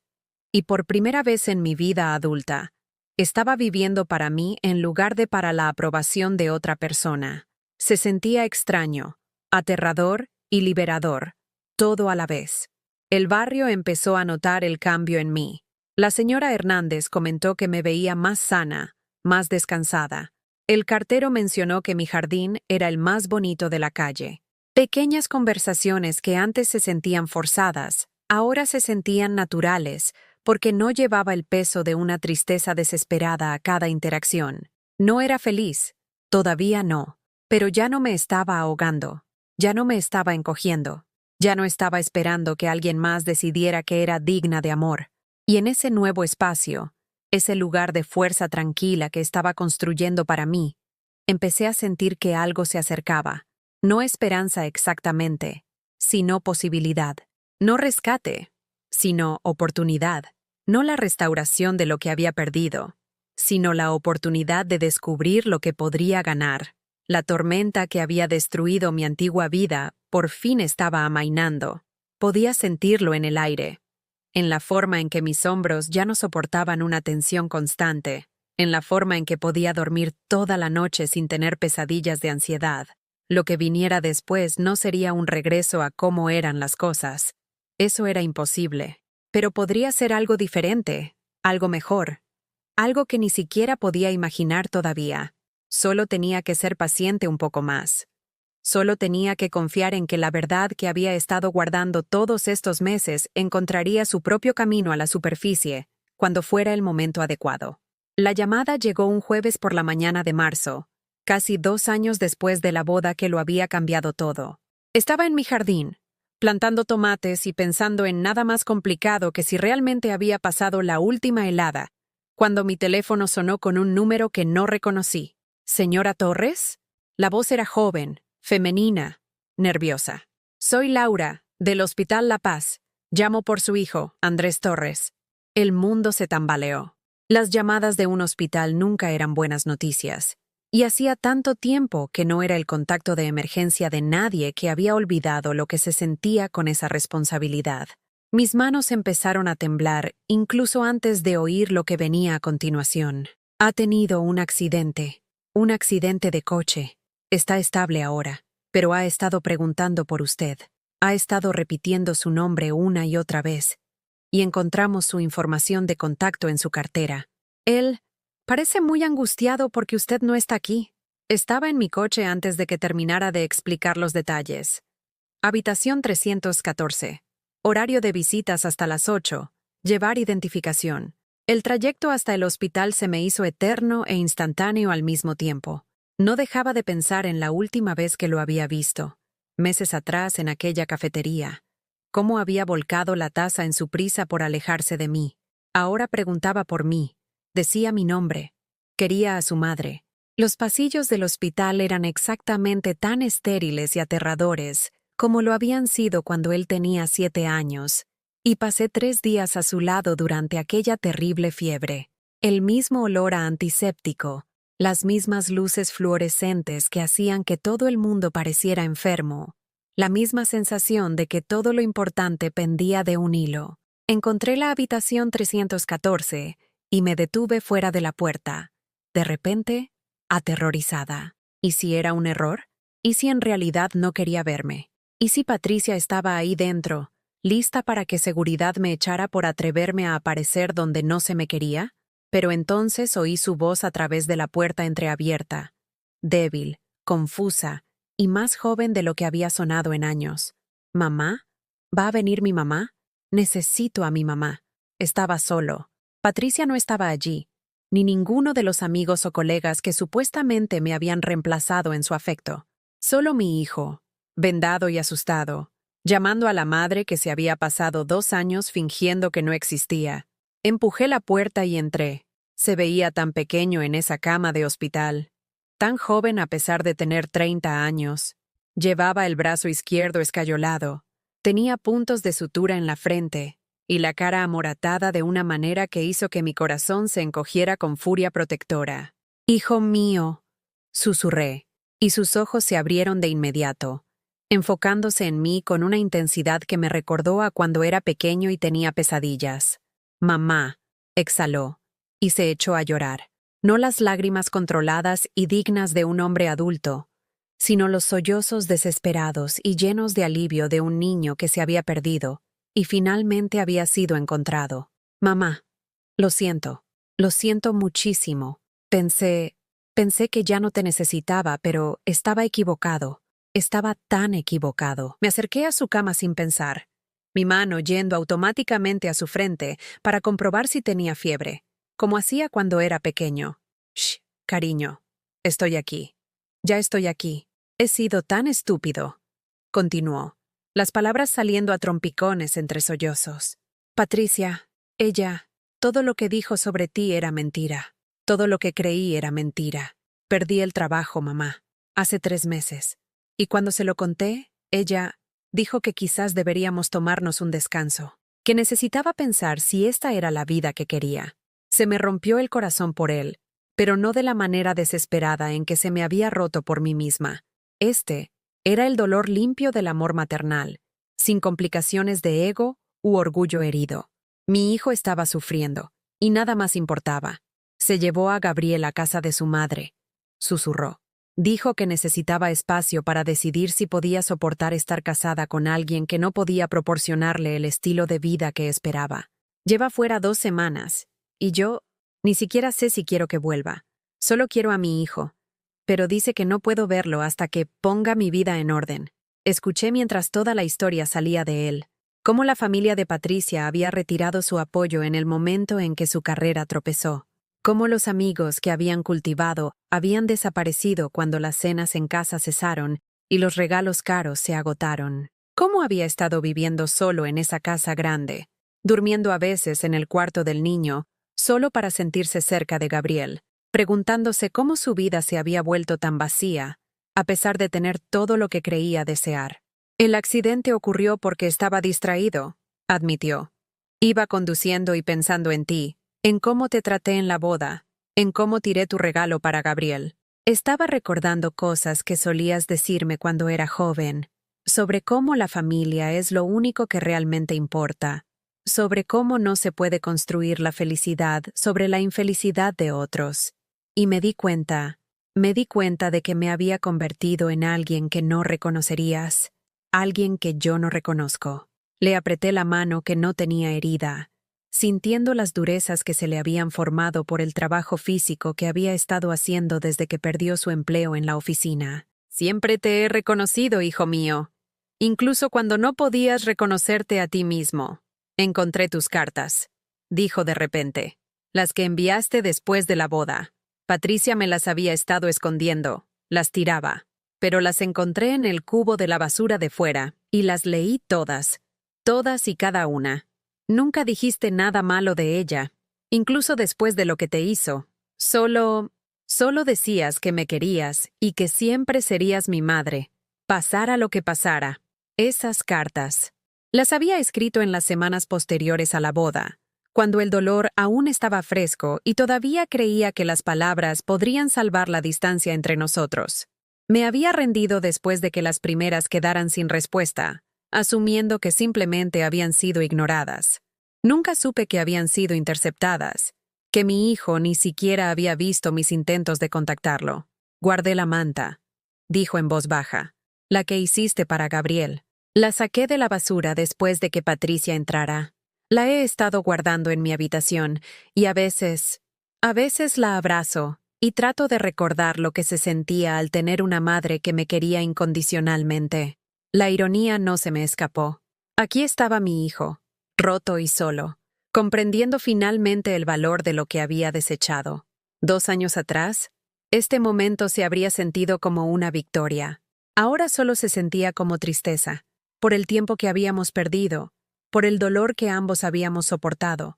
y por primera vez en mi vida adulta, estaba viviendo para mí en lugar de para la aprobación de otra persona. Se sentía extraño, aterrador y liberador, todo a la vez. El barrio empezó a notar el cambio en mí. La señora Hernández comentó que me veía más sana, más descansada. El cartero mencionó que mi jardín era el más bonito de la calle. Pequeñas conversaciones que antes se sentían forzadas, ahora se sentían naturales, porque no llevaba el peso de una tristeza desesperada a cada interacción. No era feliz, todavía no, pero ya no me estaba ahogando, ya no me estaba encogiendo, ya no estaba esperando que alguien más decidiera que era digna de amor. Y en ese nuevo espacio, ese lugar de fuerza tranquila que estaba construyendo para mí, empecé a sentir que algo se acercaba. No esperanza exactamente, sino posibilidad. No rescate, sino oportunidad. No la restauración de lo que había perdido, sino la oportunidad de descubrir lo que podría ganar. La tormenta que había destruido mi antigua vida por fin estaba amainando. Podía sentirlo en el aire, en la forma en que mis hombros ya no soportaban una tensión constante, en la forma en que podía dormir toda la noche sin tener pesadillas de ansiedad. Lo que viniera después no sería un regreso a cómo eran las cosas. Eso era imposible. Pero podría ser algo diferente, algo mejor, algo que ni siquiera podía imaginar todavía. Solo tenía que ser paciente un poco más. Solo tenía que confiar en que la verdad que había estado guardando todos estos meses encontraría su propio camino a la superficie cuando fuera el momento adecuado. La llamada llegó un jueves por la mañana de marzo, casi 2 años después de la boda que lo había cambiado todo. Estaba en mi jardín, plantando tomates y pensando en nada más complicado que si realmente había pasado la última helada, cuando mi teléfono sonó con un número que no reconocí. ¿Señora Torres? La voz era joven, femenina, nerviosa. Soy Laura, del Hospital La Paz. Llamo por su hijo, Andrés Torres. El mundo se tambaleó. Las llamadas de un hospital nunca eran buenas noticias. Y hacía tanto tiempo que no era el contacto de emergencia de nadie que había olvidado lo que se sentía con esa responsabilidad. Mis manos empezaron a temblar, incluso antes de oír lo que venía a continuación. Ha tenido un accidente de coche. Está estable ahora, pero ha estado preguntando por usted. Ha estado repitiendo su nombre una y otra vez, y encontramos su información de contacto en su cartera. Él parece muy angustiado porque usted no está aquí. Estaba en mi coche antes de que terminara de explicar los detalles. Habitación 314. Horario de visitas hasta las 8. Llevar identificación. El trayecto hasta el hospital se me hizo eterno e instantáneo al mismo tiempo. No dejaba de pensar en la última vez que lo había visto, meses atrás en aquella cafetería. Cómo había volcado la taza en su prisa por alejarse de mí. Ahora preguntaba por mí. Decía mi nombre. Quería a su madre. Los pasillos del hospital eran exactamente tan estériles y aterradores como lo habían sido cuando él tenía 7 años, y pasé 3 días a su lado durante aquella terrible fiebre. El mismo olor a antiséptico, las mismas luces fluorescentes que hacían que todo el mundo pareciera enfermo, la misma sensación de que todo lo importante pendía de un hilo. Encontré la habitación 314 y me detuve fuera de la puerta, de repente, aterrorizada. ¿Y si era un error? ¿Y si en realidad no quería verme? ¿Y si Patricia estaba ahí dentro, lista para que seguridad me echara por atreverme a aparecer donde no se me quería? Pero entonces oí su voz a través de la puerta entreabierta, débil, confusa y más joven de lo que había sonado en años. ¿Mamá? ¿Va a venir mi mamá? Necesito a mi mamá. Estaba solo. Patricia no estaba allí, ni ninguno de los amigos o colegas que supuestamente me habían reemplazado en su afecto. Solo mi hijo, vendado y asustado, llamando a la madre que se había pasado 2 años fingiendo que no existía. Empujé la puerta y entré. Se veía tan pequeño en esa cama de hospital, tan joven a pesar de tener 30 años. Llevaba el brazo izquierdo escayolado, tenía puntos de sutura en la frente y la cara amoratada de una manera que hizo que mi corazón se encogiera con furia protectora. «Hijo mío», susurré, y sus ojos se abrieron de inmediato, enfocándose en mí con una intensidad que me recordó a cuando era pequeño y tenía pesadillas. «Mamá», exhaló, y se echó a llorar. No las lágrimas controladas y dignas de un hombre adulto, sino los sollozos desesperados y llenos de alivio de un niño que se había perdido y finalmente había sido encontrado. «Mamá, lo siento muchísimo. Pensé que ya no te necesitaba, pero estaba equivocado. Estaba tan equivocado». Me acerqué a su cama sin pensar, mi mano yendo automáticamente a su frente para comprobar si tenía fiebre, como hacía cuando era pequeño. «Shh, cariño, estoy aquí. Ya estoy aquí. He sido tan estúpido», continuó, las palabras saliendo a trompicones entre sollozos. «Patricia, todo lo que dijo sobre ti era mentira. Todo lo que creí era mentira. Perdí el trabajo, mamá, hace 3 meses. Y cuando se lo conté, ella dijo que quizás deberíamos tomarnos un descanso, que necesitaba pensar si esta era la vida que quería. Se me rompió el corazón por él, pero no de la manera desesperada en que se me había roto por mí misma. Era el dolor limpio del amor maternal, sin complicaciones de ego u orgullo herido. Mi hijo estaba sufriendo, y nada más importaba. Se llevó a Gabriel a casa de su madre, susurró. Dijo que necesitaba espacio para decidir si podía soportar estar casada con alguien que no podía proporcionarle el estilo de vida que esperaba. Lleva fuera 2 semanas, y yo ni siquiera sé si quiero que vuelva. Solo quiero a mi hijo, pero dice que no puedo verlo hasta que ponga mi vida en orden. Escuché mientras toda la historia salía de él, cómo la familia de Patricia había retirado su apoyo en el momento en que su carrera tropezó, cómo los amigos que habían cultivado habían desaparecido cuando las cenas en casa cesaron y los regalos caros se agotaron. Cómo había estado viviendo solo en esa casa grande, durmiendo a veces en el cuarto del niño, solo para sentirse cerca de Gabriel, preguntándose cómo su vida se había vuelto tan vacía, a pesar de tener todo lo que creía desear. «El accidente ocurrió porque estaba distraído», admitió. «Iba conduciendo y pensando en ti, en cómo te traté en la boda, en cómo tiré tu regalo para Gabriel. Estaba recordando cosas que solías decirme cuando era joven, sobre cómo la familia es lo único que realmente importa, sobre cómo no se puede construir la felicidad sobre la infelicidad de otros. Y me di cuenta de que me había convertido en alguien que no reconocerías, alguien que yo no reconozco». Le apreté la mano que no tenía herida, sintiendo las durezas que se le habían formado por el trabajo físico que había estado haciendo desde que perdió su empleo en la oficina. «Siempre te he reconocido, hijo mío, incluso cuando no podías reconocerte a ti mismo. Encontré tus cartas», dijo de repente, «las que enviaste después de la boda. Patricia me las había estado escondiendo, las tiraba, pero las encontré en el cubo de la basura de fuera, y las leí todas y cada una. Nunca dijiste nada malo de ella, incluso después de lo que te hizo. Solo decías que me querías y que siempre serías mi madre, pasara lo que pasara. Esas cartas». Las había escrito en las semanas posteriores a la boda, cuando el dolor aún estaba fresco y todavía creía que las palabras podrían salvar la distancia entre nosotros. Me había rendido después de que las primeras quedaran sin respuesta, asumiendo que simplemente habían sido ignoradas. Nunca supe que habían sido interceptadas, que mi hijo ni siquiera había visto mis intentos de contactarlo. Guardé la manta, dijo en voz baja, la que hiciste para Gabriel. La saqué de la basura después de que Patricia entrara. La he estado guardando en mi habitación y a veces la abrazo y trato de recordar lo que se sentía al tener una madre que me quería incondicionalmente. La ironía no se me escapó. Aquí estaba mi hijo, roto y solo, comprendiendo finalmente el valor de lo que había desechado. 2 años atrás, este momento se habría sentido como una victoria. Ahora solo se sentía como tristeza, por el tiempo que habíamos perdido, por el dolor que ambos habíamos soportado,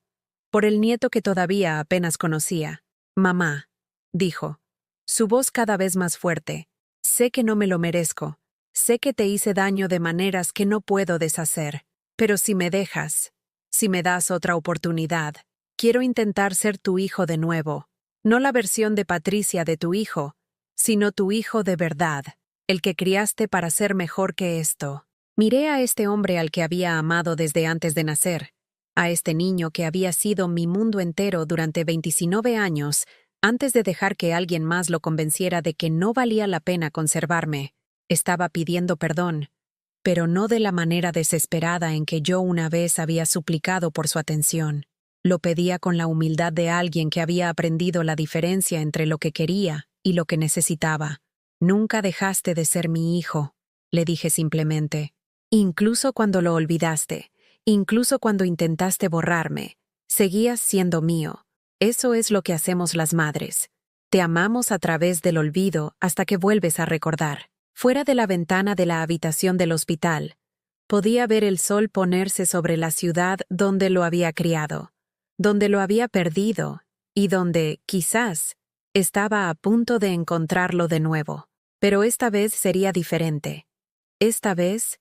por el nieto que todavía apenas conocía. Mamá, dijo, su voz cada vez más fuerte, sé que no me lo merezco, sé que te hice daño de maneras que no puedo deshacer, pero si me dejas, si me das otra oportunidad, quiero intentar ser tu hijo de nuevo, no la versión de Patricia de tu hijo, sino tu hijo de verdad, el que criaste para ser mejor que esto. Miré a este hombre al que había amado desde antes de nacer, a este niño que había sido mi mundo entero durante 29 años, antes de dejar que alguien más lo convenciera de que no valía la pena conservarme. Estaba pidiendo perdón, pero no de la manera desesperada en que yo una vez había suplicado por su atención. Lo pedía con la humildad de alguien que había aprendido la diferencia entre lo que quería y lo que necesitaba. Nunca dejaste de ser mi hijo, le dije simplemente. Incluso cuando lo olvidaste, incluso cuando intentaste borrarme, seguías siendo mío. Eso es lo que hacemos las madres. Te amamos a través del olvido hasta que vuelves a recordar. Fuera de la ventana de la habitación del hospital, podía ver el sol ponerse sobre la ciudad donde lo había criado, donde lo había perdido y donde, quizás, estaba a punto de encontrarlo de nuevo. Pero esta vez sería diferente. Esta vez,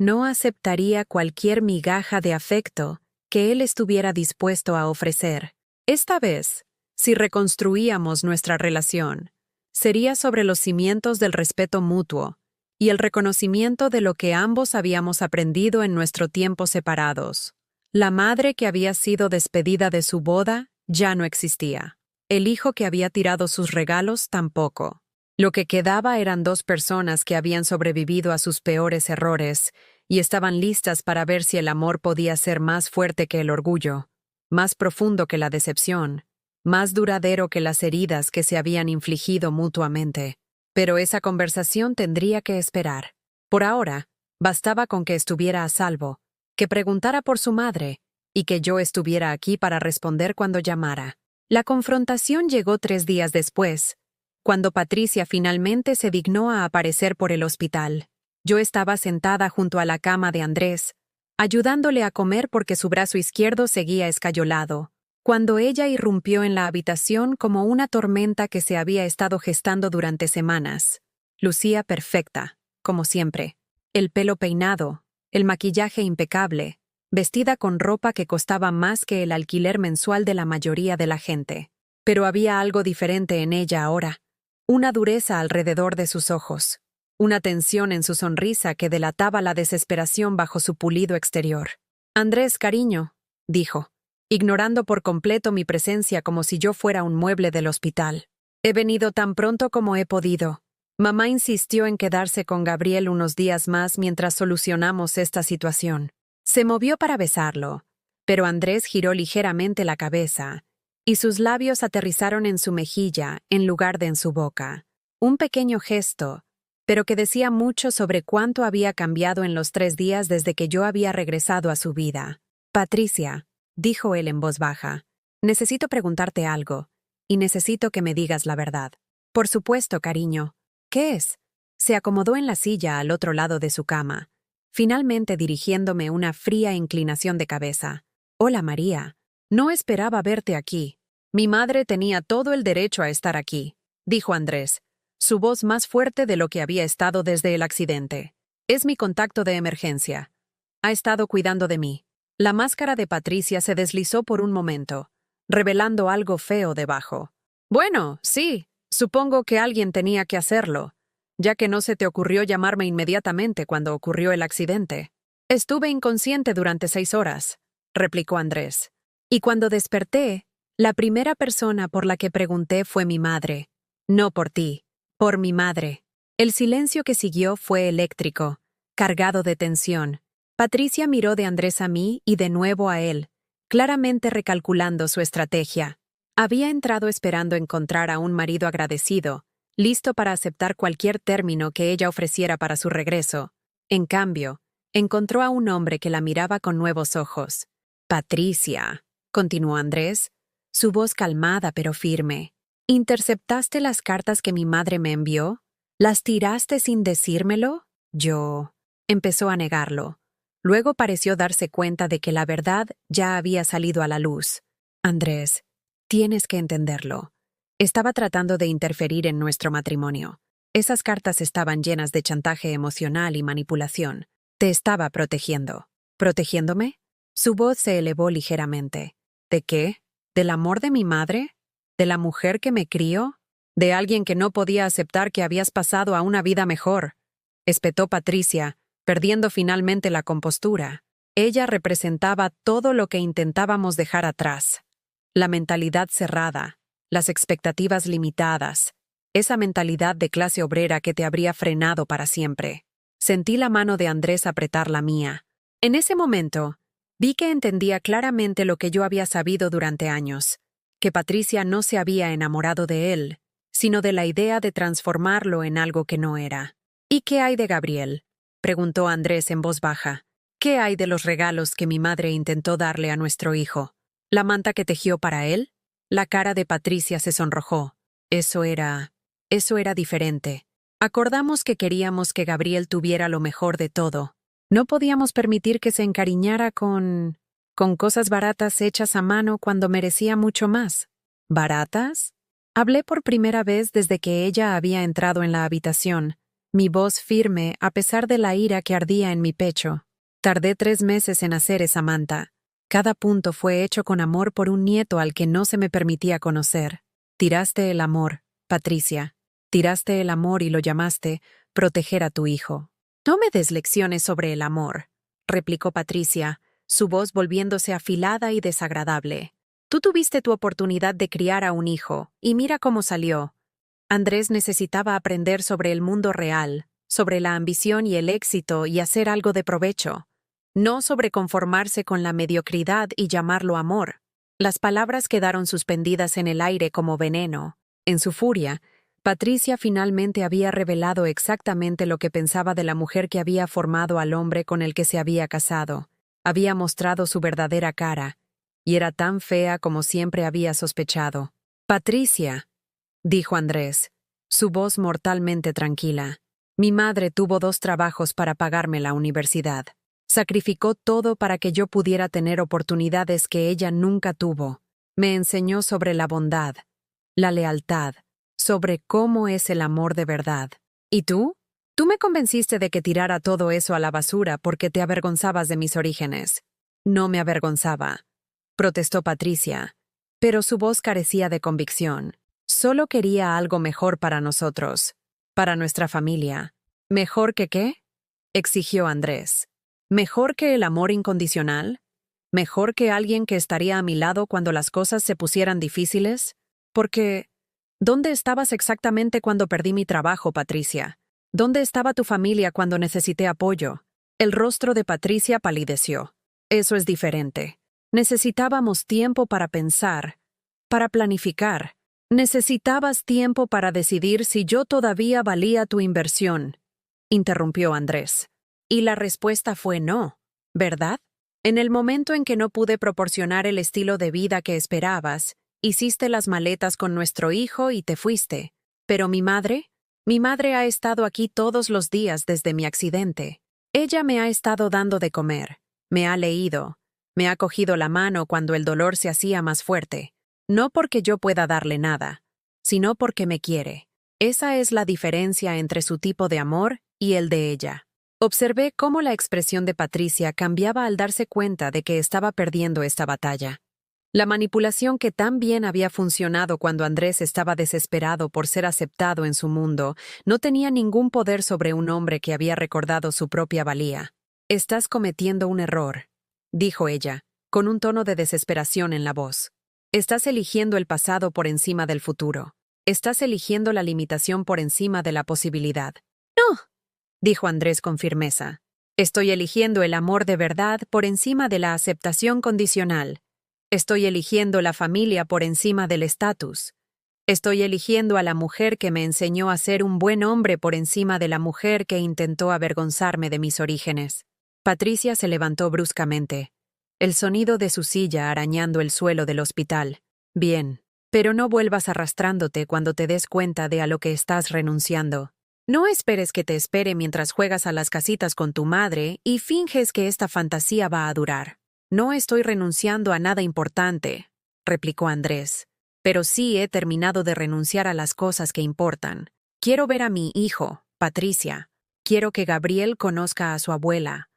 no aceptaría cualquier migaja de afecto que él estuviera dispuesto a ofrecer. Esta vez, si reconstruíamos nuestra relación, sería sobre los cimientos del respeto mutuo y el reconocimiento de lo que ambos habíamos aprendido en nuestro tiempo separados. La madre que había sido despedida de su boda ya no existía. El hijo que había tirado sus regalos tampoco. Lo que quedaba eran 2 personas que habían sobrevivido a sus peores errores y estaban listas para ver si el amor podía ser más fuerte que el orgullo, más profundo que la decepción, más duradero que las heridas que se habían infligido mutuamente. Pero esa conversación tendría que esperar. Por ahora, bastaba con que estuviera a salvo, que preguntara por su madre y que yo estuviera aquí para responder cuando llamara. La confrontación llegó 3 días después, cuando Patricia finalmente se dignó a aparecer por el hospital. Yo estaba sentada junto a la cama de Andrés, ayudándole a comer porque su brazo izquierdo seguía escayolado, cuando ella irrumpió en la habitación como una tormenta que se había estado gestando durante semanas. Lucía perfecta, como siempre. El pelo peinado, el maquillaje impecable, vestida con ropa que costaba más que el alquiler mensual de la mayoría de la gente. Pero había algo diferente en ella ahora. Una dureza alrededor de sus ojos, una tensión en su sonrisa que delataba la desesperación bajo su pulido exterior. «Andrés, cariño», dijo, ignorando por completo mi presencia como si yo fuera un mueble del hospital. «He venido tan pronto como he podido. Mamá insistió en quedarse con Gabriel unos días más mientras solucionamos esta situación». Se movió para besarlo, pero Andrés giró ligeramente la cabeza, y sus labios aterrizaron en su mejilla en lugar de en su boca. Un pequeño gesto, pero que decía mucho sobre cuánto había cambiado en los 3 días desde que yo había regresado a su vida. «Patricia», dijo él en voz baja, «necesito preguntarte algo, y necesito que me digas la verdad». «Por supuesto, cariño». «¿Qué es?». Se acomodó en la silla al otro lado de su cama, finalmente dirigiéndome una fría inclinación de cabeza. «Hola, María. No esperaba verte aquí». «Mi madre tenía todo el derecho a estar aquí», dijo Andrés, su voz más fuerte de lo que había estado desde el accidente. «Es mi contacto de emergencia. Ha estado cuidando de mí. La máscara de Patricia se deslizó por un momento, revelando algo feo debajo. Bueno, sí, supongo que alguien tenía que hacerlo, ya que no se te ocurrió llamarme inmediatamente cuando ocurrió el accidente. Estuve inconsciente durante 6 horas, replicó Andrés. Y cuando desperté, la primera persona por la que pregunté fue mi madre. No por ti, por mi madre. El silencio que siguió fue eléctrico, cargado de tensión. Patricia miró de Andrés a mí y de nuevo a él, claramente recalculando su estrategia. Había entrado esperando encontrar a un marido agradecido, listo para aceptar cualquier término que ella ofreciera para su regreso. En cambio, encontró a un hombre que la miraba con nuevos ojos. Patricia, continuó Andrés, su voz calmada pero firme. ¿Interceptaste las cartas que mi madre me envió? ¿Las tiraste sin decírmelo? Yo. Empezó a negarlo. Luego pareció darse cuenta de que la verdad ya había salido a la luz. Andrés, tienes que entenderlo. Estaba tratando de interferir en nuestro matrimonio. Esas cartas estaban llenas de chantaje emocional y manipulación. Te estaba protegiendo. ¿Protegiéndome? Su voz se elevó ligeramente. ¿De qué? ¿Del amor de mi madre? ¿De la mujer que me crió? ¿De alguien que no podía aceptar que habías pasado a una vida mejor? Espetó Patricia, perdiendo finalmente la compostura. Ella representaba todo lo que intentábamos dejar atrás. La mentalidad cerrada, las expectativas limitadas, esa mentalidad de clase obrera que te habría frenado para siempre. Sentí la mano de Andrés apretar la mía. En ese momento, vi que entendía claramente lo que yo había sabido durante años, que Patricia no se había enamorado de él, sino de la idea de transformarlo en algo que no era. ¿Y qué hay de Gabriel?, preguntó Andrés en voz baja. ¿Qué hay de los regalos que mi madre intentó darle a nuestro hijo? ¿La manta que tejió para él? La cara de Patricia se sonrojó. Eso era diferente. Acordamos que queríamos que Gabriel tuviera lo mejor de todo. No podíamos permitir que se encariñara con cosas baratas hechas a mano cuando merecía mucho más. ¿Baratas? Hablé por primera vez desde que ella había entrado en la habitación, mi voz firme a pesar de la ira que ardía en mi pecho. Tardé 3 meses en hacer esa manta. Cada punto fue hecho con amor por un nieto al que no se me permitía conocer. Tiraste el amor, Patricia. Tiraste el amor y lo llamaste proteger a tu hijo. No me des lecciones sobre el amor, replicó Patricia, su voz volviéndose afilada y desagradable. Tú tuviste tu oportunidad de criar a un hijo, y mira cómo salió. Andrés necesitaba aprender sobre el mundo real, sobre la ambición y el éxito y hacer algo de provecho, no sobre conformarse con la mediocridad y llamarlo amor. Las palabras quedaron suspendidas en el aire como veneno. En su furia, Patricia finalmente había revelado exactamente lo que pensaba de la mujer que había formado al hombre con el que se había casado. Había mostrado su verdadera cara, y era tan fea como siempre había sospechado. «Patricia», dijo Andrés, su voz mortalmente tranquila. «Mi madre tuvo 2 trabajos para pagarme la universidad. Sacrificó todo para que yo pudiera tener oportunidades que ella nunca tuvo. Me enseñó sobre la bondad, la lealtad, sobre cómo es el amor de verdad. ¿Y tú? Tú me convenciste de que tirara todo eso a la basura porque te avergonzabas de mis orígenes». «No me avergonzaba», protestó Patricia, pero su voz carecía de convicción. «Solo quería algo mejor para nosotros, para nuestra familia». «¿Mejor que qué?», exigió Andrés. ¿Mejor que el amor incondicional? ¿Mejor que alguien que estaría a mi lado cuando las cosas se pusieran difíciles? Porque, ¿dónde estabas exactamente cuando perdí mi trabajo, Patricia? ¿Dónde estaba tu familia cuando necesité apoyo? El rostro de Patricia palideció. Eso es diferente. Necesitábamos tiempo para pensar, para planificar. Necesitabas tiempo para decidir si yo todavía valía tu inversión, interrumpió Andrés. Y la respuesta fue no, ¿verdad? En el momento en que no pude proporcionar el estilo de vida que esperabas, hiciste las maletas con nuestro hijo y te fuiste. Pero mi madre ha estado aquí todos los días desde mi accidente. Ella me ha estado dando de comer, me ha leído, me ha cogido la mano cuando el dolor se hacía más fuerte. No porque yo pueda darle nada, sino porque me quiere. Esa es la diferencia entre su tipo de amor y el de ella. Observé cómo la expresión de Patricia cambiaba al darse cuenta de que estaba perdiendo esta batalla. La manipulación que tan bien había funcionado cuando Andrés estaba desesperado por ser aceptado en su mundo no tenía ningún poder sobre un hombre que había recordado su propia valía. «Estás cometiendo un error», dijo ella, con un tono de desesperación en la voz. «Estás eligiendo el pasado por encima del futuro. Estás eligiendo la limitación por encima de la posibilidad». «No», dijo Andrés con firmeza. «Estoy eligiendo el amor de verdad por encima de la aceptación condicional. Estoy eligiendo la familia por encima del estatus. Estoy eligiendo a la mujer que me enseñó a ser un buen hombre por encima de la mujer que intentó avergonzarme de mis orígenes». Patricia se levantó bruscamente, el sonido de su silla arañando el suelo del hospital. «Bien, pero no vuelvas arrastrándote cuando te des cuenta de a lo que estás renunciando. No esperes que te espere mientras juegas a las casitas con tu madre y finges que esta fantasía va a durar». «No estoy renunciando a nada importante», replicó Andrés, «pero sí he terminado de renunciar a las cosas que importan. Quiero ver a mi hijo, Patricia. Quiero que Gabriel conozca a su abuela.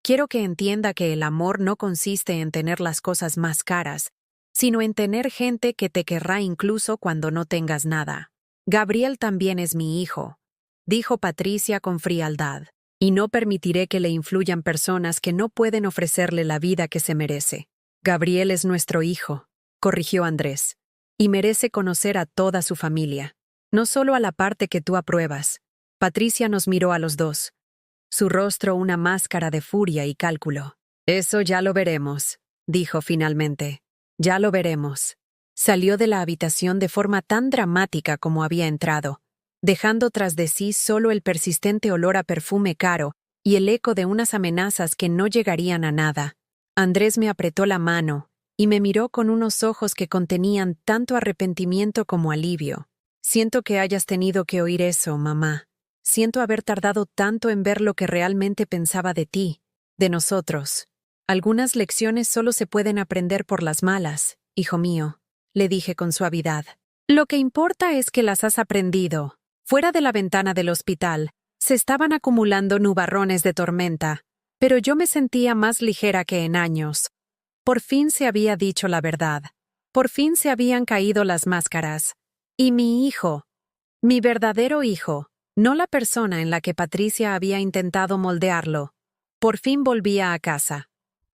Quiero que entienda que el amor no consiste en tener las cosas más caras, sino en tener gente que te querrá incluso cuando no tengas nada. Gabriel también es mi hijo», dijo Patricia con frialdad. «Y no permitiré que le influyan personas que no pueden ofrecerle la vida que se merece». «Gabriel es nuestro hijo», corrigió Andrés, «y merece conocer a toda su familia, no solo a la parte que tú apruebas». Patricia nos miró a los dos, su rostro una máscara de furia y cálculo. «Eso ya lo veremos», dijo finalmente. «Ya lo veremos». Salió de la habitación de forma tan dramática como había entrado, dejando tras de sí solo el persistente olor a perfume caro y el eco de unas amenazas que no llegarían a nada. Andrés me apretó la mano y me miró con unos ojos que contenían tanto arrepentimiento como alivio. «Siento que hayas tenido que oír eso, mamá. Siento haber tardado tanto en ver lo que realmente pensaba de ti, de nosotros. Algunas lecciones solo se pueden aprender por las malas, hijo mío», le dije con suavidad. «Lo que importa es que las has aprendido». Fuera de la ventana del hospital, se estaban acumulando nubarrones de tormenta, pero yo me sentía más ligera que en años. Por fin se había dicho la verdad. Por fin se habían caído las máscaras. Y mi hijo, mi verdadero hijo, no la persona en la que Patricia había intentado moldearlo, por fin volvía a casa.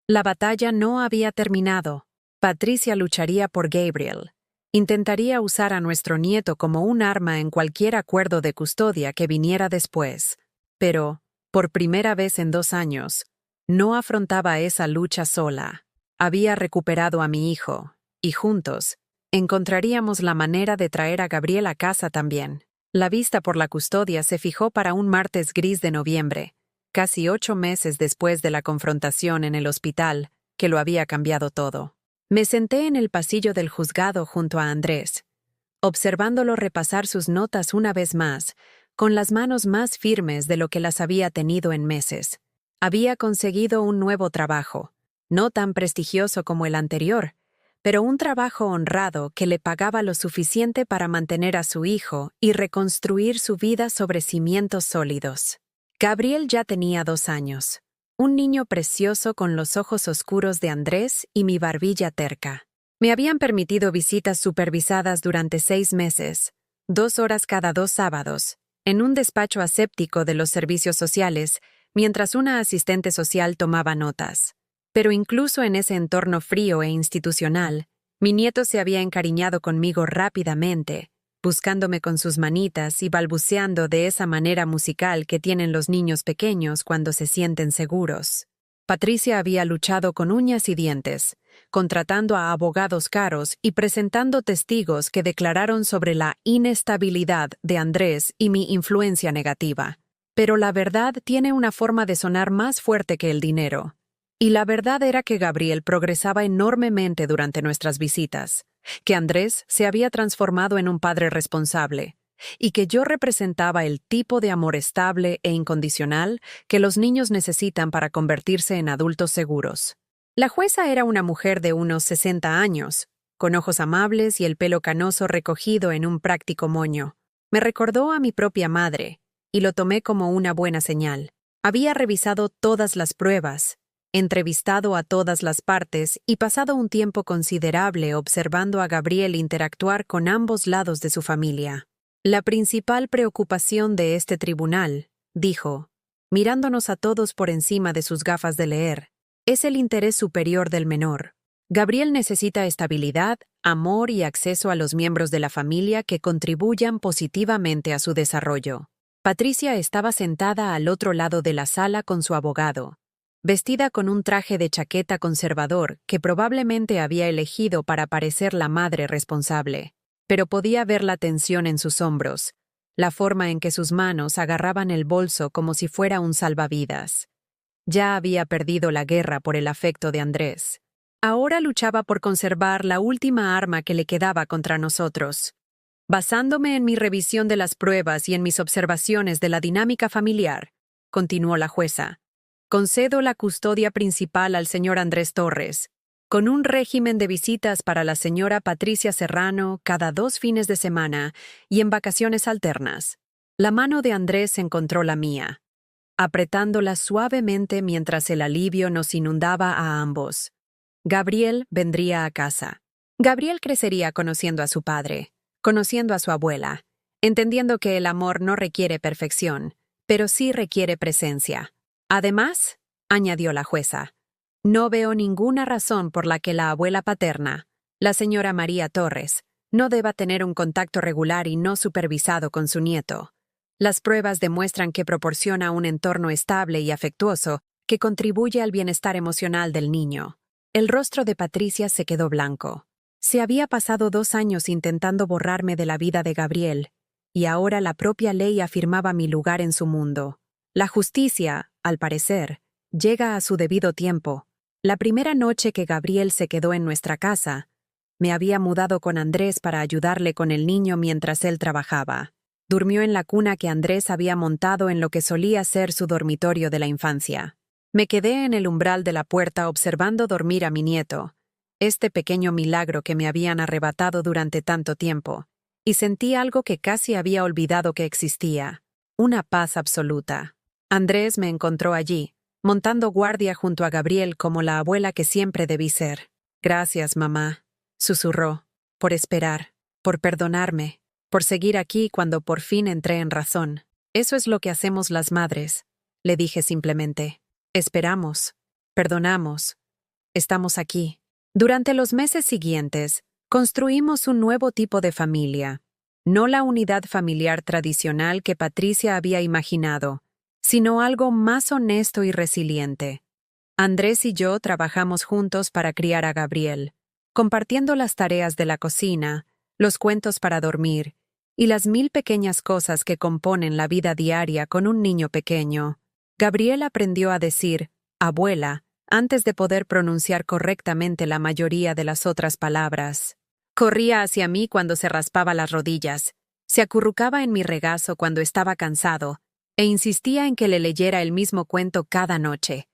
La batalla no había terminado. Patricia lucharía por Gabriel. Intentaría usar a nuestro nieto como un arma en cualquier acuerdo de custodia que viniera después. Pero, por primera vez en 2 años, no afrontaba esa lucha sola. Había recuperado a mi hijo, y juntos, encontraríamos la manera de traer a Gabriel a casa también. La vista por la custodia se fijó para un martes gris de noviembre, casi 8 meses después de la confrontación en el hospital, que lo había cambiado todo. Me senté en el pasillo del juzgado junto a Andrés, observándolo repasar sus notas una vez más, con las manos más firmes de lo que las había tenido en meses. Había conseguido un nuevo trabajo, no tan prestigioso como el anterior, pero un trabajo honrado que le pagaba lo suficiente para mantener a su hijo y reconstruir su vida sobre cimientos sólidos. Gabriel ya tenía 2 años. Un niño precioso con los ojos oscuros de Andrés y mi barbilla terca. Me habían permitido visitas supervisadas durante 6 meses, 2 horas cada 2 sábados, en un despacho aséptico de los servicios sociales, mientras una asistente social tomaba notas. Pero incluso en ese entorno frío e institucional, mi nieto se había encariñado conmigo rápidamente, buscándome con sus manitas y balbuceando de esa manera musical que tienen los niños pequeños cuando se sienten seguros. Patricia había luchado con uñas y dientes, contratando a abogados caros y presentando testigos que declararon sobre la inestabilidad de Andrés y mi influencia negativa. Pero la verdad tiene una forma de sonar más fuerte que el dinero. Y la verdad era que Gabriel progresaba enormemente durante nuestras visitas, que Andrés se había transformado en un padre responsable, y que yo representaba el tipo de amor estable e incondicional que los niños necesitan para convertirse en adultos seguros. La jueza era una mujer de unos 60 años, con ojos amables y el pelo canoso recogido en un práctico moño. Me recordó a mi propia madre, y lo tomé como una buena señal. Había revisado todas las pruebas, entrevistado a todas las partes y pasado un tiempo considerable observando a Gabriel interactuar con ambos lados de su familia. La principal preocupación de este tribunal, dijo, mirándonos a todos por encima de sus gafas de leer, es el interés superior del menor. Gabriel necesita estabilidad, amor y acceso a los miembros de la familia que contribuyan positivamente a su desarrollo. Patricia estaba sentada al otro lado de la sala con su abogado, vestida con un traje de chaqueta conservador que probablemente había elegido para parecer la madre responsable, pero podía ver la tensión en sus hombros, la forma en que sus manos agarraban el bolso como si fuera un salvavidas. Ya había perdido la guerra por el afecto de Andrés. Ahora luchaba por conservar la última arma que le quedaba contra nosotros. Basándome en mi revisión de las pruebas y en mis observaciones de la dinámica familiar, continuó la jueza, concedo la custodia principal al señor Andrés Torres, con un régimen de visitas para la señora Patricia Serrano cada 2 fines de semana y en vacaciones alternas. La mano de Andrés encontró la mía, apretándola suavemente mientras el alivio nos inundaba a ambos. Gabriel vendría a casa. Gabriel crecería conociendo a su padre, conociendo a su abuela, entendiendo que el amor no requiere perfección, pero sí requiere presencia. Además, añadió la jueza, no veo ninguna razón por la que la abuela paterna, la señora María Torres, no deba tener un contacto regular y no supervisado con su nieto. Las pruebas demuestran que proporciona un entorno estable y afectuoso que contribuye al bienestar emocional del niño. El rostro de Patricia se quedó blanco. Se había pasado 2 años intentando borrarme de la vida de Gabriel, y ahora la propia ley afirmaba mi lugar en su mundo. La justicia, al parecer, llega a su debido tiempo. La primera noche que Gabriel se quedó en nuestra casa, me había mudado con Andrés para ayudarle con el niño mientras él trabajaba. Durmió en la cuna que Andrés había montado en lo que solía ser su dormitorio de la infancia. Me quedé en el umbral de la puerta observando dormir a mi nieto, este pequeño milagro que me habían arrebatado durante tanto tiempo, y sentí algo que casi había olvidado que existía, una paz absoluta. Andrés me encontró allí, montando guardia junto a Gabriel como la abuela que siempre debí ser. Gracias, mamá, susurró, por esperar, por perdonarme, por seguir aquí cuando por fin entré en razón. Eso es lo que hacemos las madres, le dije simplemente. Esperamos, perdonamos, estamos aquí. Durante los meses siguientes, construimos un nuevo tipo de familia, no la unidad familiar tradicional que Patricia había imaginado, sino algo más honesto y resiliente. Andrés y yo trabajamos juntos para criar a Gabriel, compartiendo las tareas de la cocina, los cuentos para dormir y las 1000 pequeñas cosas que componen la vida diaria con un niño pequeño. Gabriel aprendió a decir «abuela» antes de poder pronunciar correctamente la mayoría de las otras palabras. Corría hacia mí cuando se raspaba las rodillas, se acurrucaba en mi regazo cuando estaba cansado e insistía en que le leyera el mismo cuento cada noche.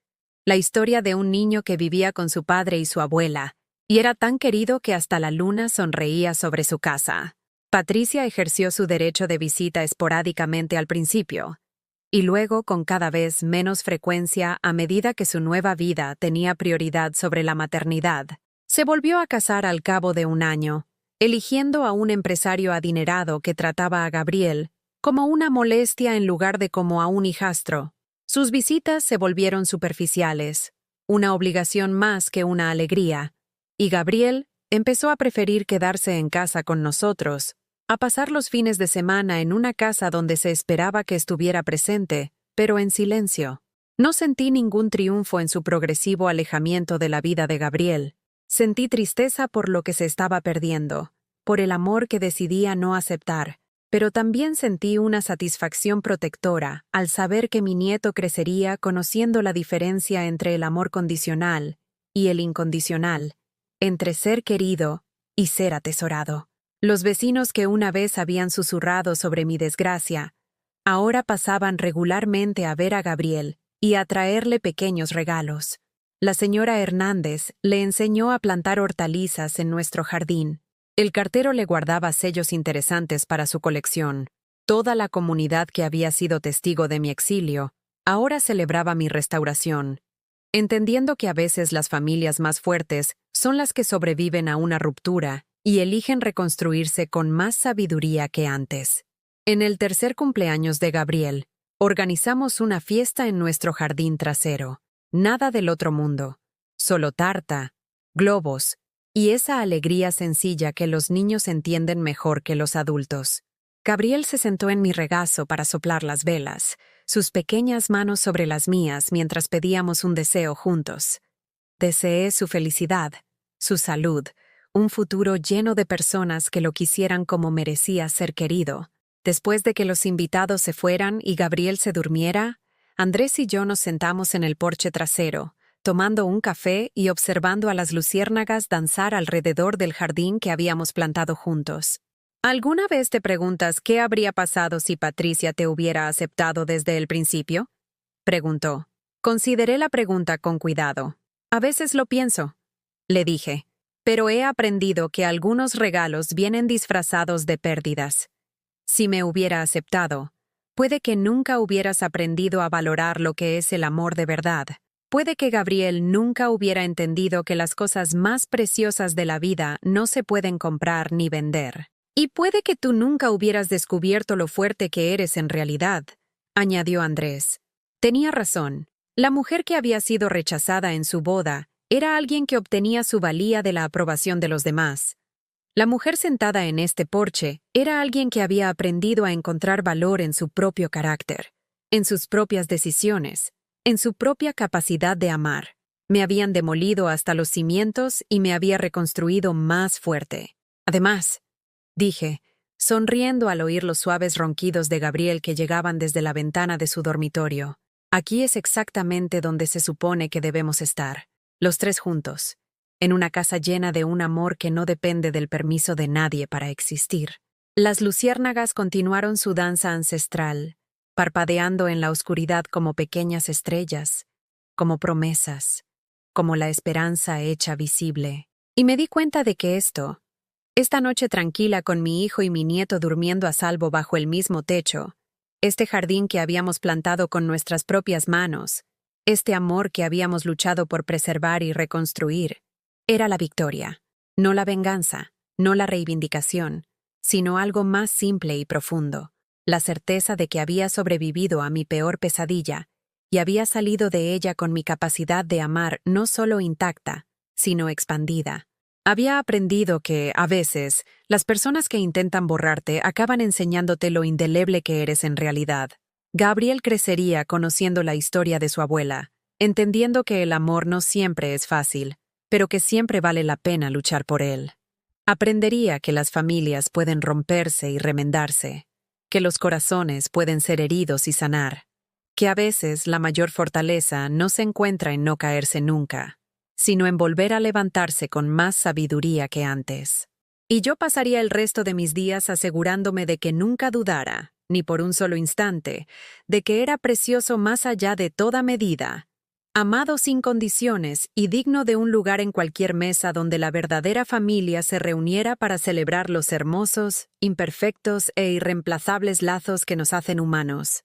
La historia de un niño que vivía con su padre y su abuela, y era tan querido que hasta la luna sonreía sobre su casa. Patricia ejerció su derecho de visita esporádicamente al principio, y luego con cada vez menos frecuencia a medida que su nueva vida tenía prioridad sobre la maternidad. Se volvió a casar al cabo de 1 año, eligiendo a un empresario adinerado que trataba a Gabriel como una molestia en lugar de como a un hijastro. Sus visitas se volvieron superficiales, una obligación más que una alegría, y Gabriel empezó a preferir quedarse en casa con nosotros, a pasar los fines de semana en una casa donde se esperaba que estuviera presente, pero en silencio. No sentí ningún triunfo en su progresivo alejamiento de la vida de Gabriel. Sentí tristeza por lo que se estaba perdiendo, por el amor que decidía no aceptar, pero también sentí una satisfacción protectora al saber que mi nieto crecería conociendo la diferencia entre el amor condicional y el incondicional, entre ser querido y ser atesorado. Los vecinos que una vez habían susurrado sobre mi desgracia, ahora pasaban regularmente a ver a Gabriel y a traerle pequeños regalos. La señora Hernández le enseñó a plantar hortalizas en nuestro jardín. El cartero le guardaba sellos interesantes para su colección. Toda la comunidad que había sido testigo de mi exilio Ahora celebraba mi restauración, entendiendo que a veces las familias más fuertes son las que sobreviven a una ruptura y eligen reconstruirse con más sabiduría que antes. En el tercer cumpleaños de Gabriel, organizamos una fiesta en nuestro jardín trasero. Nada del otro mundo, solo tarta, globos y esa alegría sencilla que los niños entienden mejor que los adultos. Gabriel se sentó en mi regazo para soplar las velas, sus pequeñas manos sobre las mías mientras pedíamos un deseo juntos. Deseé su felicidad, su salud, un futuro lleno de personas que lo quisieran como merecía ser querido. Después de que los invitados se fueran y Gabriel se durmiera, Andrés y yo nos sentamos en el porche trasero, tomando un café y observando a las luciérnagas danzar alrededor del jardín que habíamos plantado juntos. ¿Alguna vez te preguntas qué habría pasado si Patricia te hubiera aceptado desde el principio? Preguntó. Consideré la pregunta con cuidado. A veces lo pienso, le dije, pero he aprendido que algunos regalos vienen disfrazados de pérdidas. Si me hubiera aceptado, puede que nunca hubieras aprendido a valorar lo que es el amor de verdad. Puede que Gabriel nunca hubiera entendido que las cosas más preciosas de la vida no se pueden comprar ni vender. Y puede que tú nunca hubieras descubierto lo fuerte que eres en realidad, añadió Andrés. Tenía razón. La mujer que había sido rechazada en su boda era alguien que obtenía su valía de la aprobación de los demás. La mujer sentada en este porche era alguien que había aprendido a encontrar valor en su propio carácter, en sus propias decisiones, en su propia capacidad de amar. Me habían demolido hasta los cimientos y me había reconstruido más fuerte. Además, dije, sonriendo al oír los suaves ronquidos de Gabriel que llegaban desde la ventana de su dormitorio. Aquí es exactamente donde se supone que debemos estar, los tres juntos, en una casa llena de un amor que no depende del permiso de nadie para existir. Las luciérnagas continuaron su danza ancestral, parpadeando en la oscuridad como pequeñas estrellas, como promesas, como la esperanza hecha visible. Y me di cuenta de que esta noche tranquila con mi hijo y mi nieto durmiendo a salvo bajo el mismo techo, este jardín que habíamos plantado con nuestras propias manos, este amor que habíamos luchado por preservar y reconstruir, era la victoria, no la venganza, no la reivindicación, sino algo más simple y profundo, la certeza de que había sobrevivido a mi peor pesadilla y había salido de ella con mi capacidad de amar no solo intacta, sino expandida. Había aprendido que, a veces, las personas que intentan borrarte acaban enseñándote lo indeleble que eres en realidad. Gabriel crecería conociendo la historia de su abuela, entendiendo que el amor no siempre es fácil, pero que siempre vale la pena luchar por él. Aprendería que las familias pueden romperse y remendarse, que los corazones pueden ser heridos y sanar, que a veces la mayor fortaleza no se encuentra en no caerse nunca, sino en volver a levantarse con más sabiduría que antes. Y yo pasaría el resto de mis días asegurándome de que nunca dudara, ni por un solo instante, de que era precioso más allá de toda medida, amado sin condiciones y digno de un lugar en cualquier mesa donde la verdadera familia se reuniera para celebrar los hermosos, imperfectos e irreemplazables lazos que nos hacen humanos.